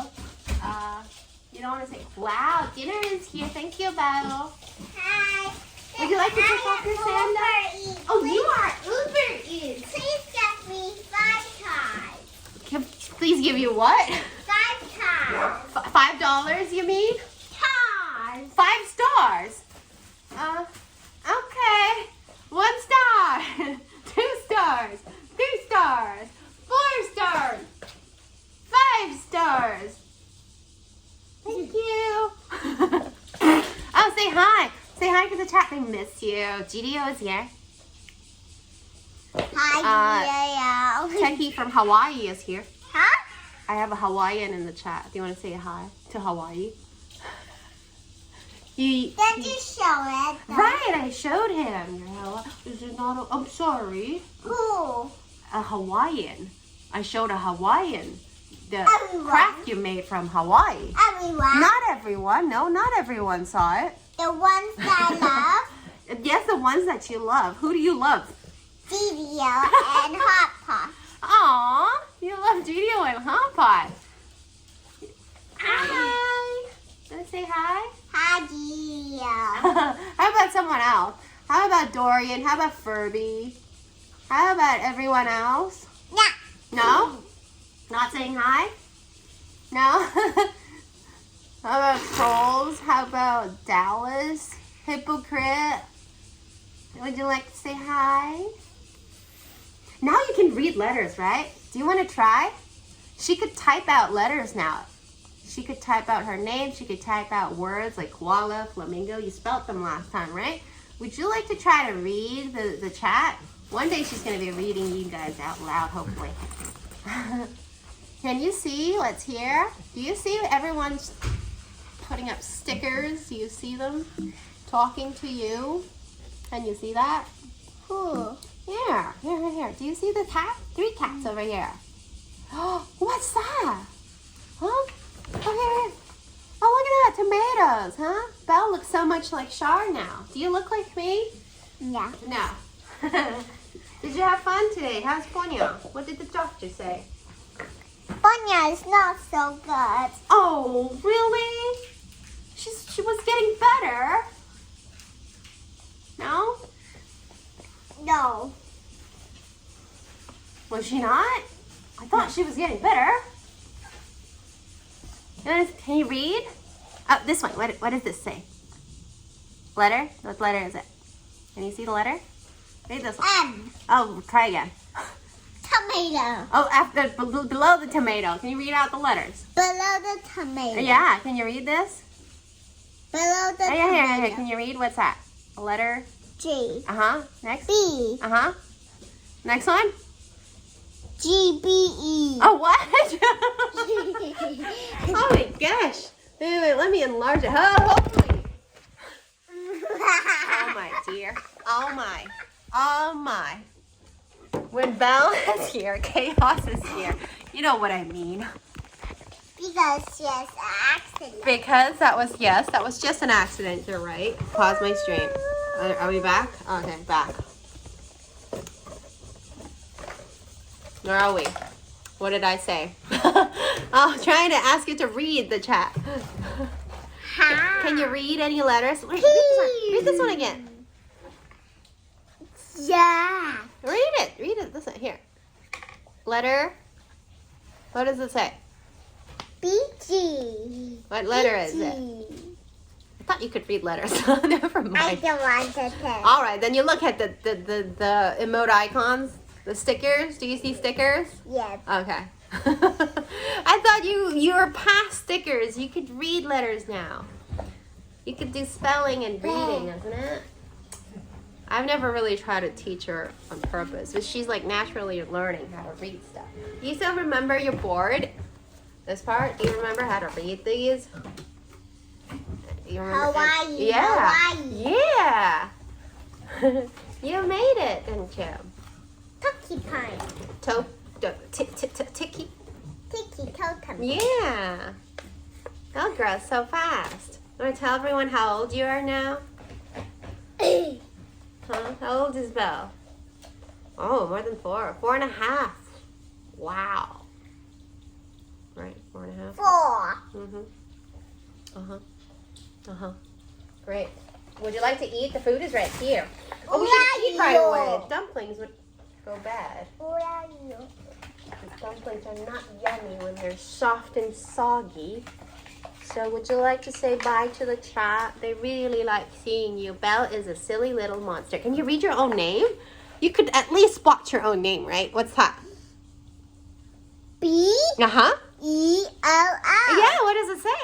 You don't want to say, wow, dinner is here. Thank you, Belle. Hi. Would you like to take off your sandals? Oh, you are Uber Eats. Please get me 5 cards. Please give you what? 5 cards. $5, you mean? Cards. 5 stars. Okay. 1 star. 2 stars. 3 stars. 4 stars. 5 stars. Thank you. Oh, say hi. Say hi to the chat. They miss you. GDO is here. Hi, Techie from Hawaii is here. Huh? I have a Hawaiian in the chat. Do you want to say hi to Hawaii? 但是小人的。 Right, I showed him. Is it not? I'm sorry. Who? A Hawaiian. I showed a Hawaiian. The Everyone. craft you made from Hawaii. Everyone. Not everyone. No, not everyone saw it. The ones that I love. Yes, the ones that you love. Who do you love? Video and Hot Pot. Aw, you love Gio and Hot Pot. Hi. Wanna say hi? Hi, Video. How about someone else? How about Dorian? How about Furby? How about everyone else? Yeah. No? Not saying hi? No? How about Trolls? How about Dallas? Hypocrite? Would you like to say hi? Now you can read letters, right? Do you want to try? She could type out letters now. She could type out her name. She could type out words like koala, flamingo. You spelled them last time, right? Would you like to try to read the chat? One day she's going to be reading you guys out loud, hopefully. Can you see what's here? Do you see everyone's putting up stickers? Do you see them talking to you? Can you see that? Who? Here. Do you see the cat? 3 cats over here. Oh, what's that? Huh? Oh, here. Oh, look at that. Tomatoes, huh? Belle looks so much like Char now. Do you look like me? Yeah. No. Did you have fun today? How's Ponya? What did the doctor say? Bonya is not so good. Oh, really? She was getting better. No? No. Was she not? I thought she was getting better. Can you read? Oh, this one. What does this say? Letter? What letter is it? Can you see the letter? Read this one. M. Oh, try again. Tomato. Oh, after below the tomato. Can you read out the letters? Below the tomato. Yeah. Can you read this? Below the Here. tomato. Can you read? What's that? A letter? G. Next. B. Next one. G B E. Oh, what? Oh my gosh. Wait, let me enlarge it. Oh, hopefully. Oh my dear. Oh my. When Belle is here, chaos is here. You know what I mean. Because she has an accident. Because that was just an accident. You're right. Pause my stream. Are we back? Okay, back. Where are we? What did I say? I'm trying to ask you to read the chat. Can you read any letters? Read this one again. Yeah. Read it. This one here. Letter. What does it say? BG. What letter is it? I thought you could read letters. Never I mind. don't want to tell. All right, then you look at the emote icons, the stickers. Do you see stickers? Yes. Okay. I thought you were past stickers. You could read letters now. You could do spelling and reading, isn't it? I've never really tried to teach her on purpose, but she's like naturally learning how to read stuff. Do you still remember your board? This part? Do you remember how to read these? You remember? Hawaii. Yeah. Hawaii. Yeah. You made it, didn't you? Porcupine. Ticky. Tiki totem. Yeah. Go, girl, so fast. Want to tell everyone how old you are now? Huh? How old is Belle? Oh, more than 4. 4.5. Wow. Right, 4.5. 4. Great. Would you like to eat? The food is right here. Oh, we Yeah, should eat right you. away. Dumplings would go bad. Where are you? Dumplings are not yummy when they're soft and soggy. So would you like to say bye to the chat? They really like seeing you. Belle is a silly little monster. Can you read your own name? You could at least spot your own name, right? What's that? B. Uh-huh. E-L-L. Yeah, what does it say?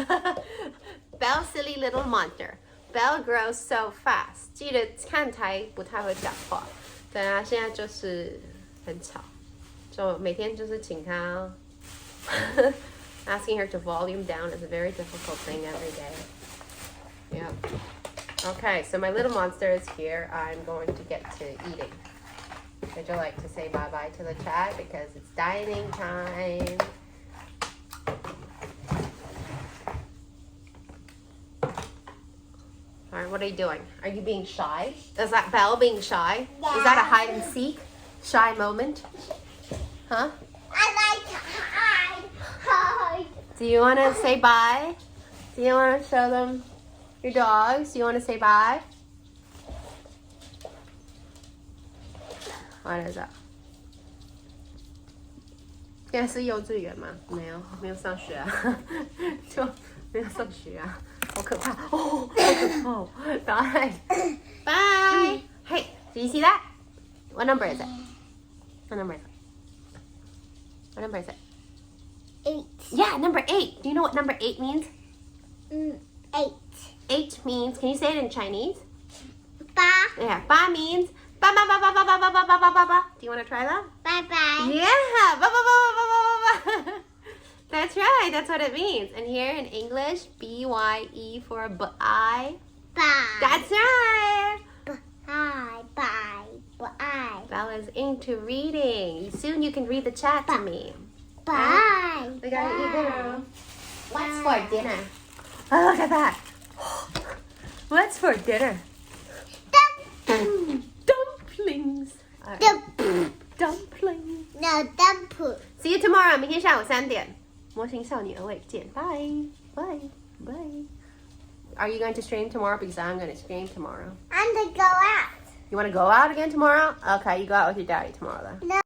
Bell. Belle, silly little monster. Belle grows so fast. 记得看台不太会讲话。对啊，现在就是很吵，就每天就是请他 Asking her to volume down is a very difficult thing every day. Yeah. Okay, so my little monster is here. I'm going to get to eating. Would you like to say bye-bye to the chat because it's dining time? All right, what are you doing? Are you being shy? Is that Belle being shy? Yeah. Is that a hide and seek shy moment? Huh? I like to hide. Do you want to say bye? Do you want to show them your dogs? Do you want to say bye? What is that? 现在是幼稚园吗？没有，没有上学啊，就没有上学啊，好可怕哦，好可怕哦。Bye. Bye. Hey, do you see that? What number is it? What number is it? What number is it? 8. Yeah, number 8. Do you know what number 8 means? 8. 8 means, can you say it in Chinese? 8. Yeah, ba means ba ba ba ba ba ba ba ba ba ba ba ba. Do you want to try that? Bye-bye. Yeah, ba ba ba ba ba ba ba ba. That's right, that's what it means. And here in English, B-Y-E for bye. Bye. That's right. Bye. Bye. Bye. Bella's into reading. Soon you can read the chat to me. Bye. We gotta eat dinner. What's Bye. for dinner? Oh, look at that. What's for dinner? Dumplings. Dumplings. No, dump. See you tomorrow. 明天下午3点。模型少女鹅尾见。Bye. Bye. Bye. Are you going to stream tomorrow? Because I'm going to stream tomorrow. I'm gonna go out. You want to go out again tomorrow? Okay, you go out with your daddy tomorrow then. No.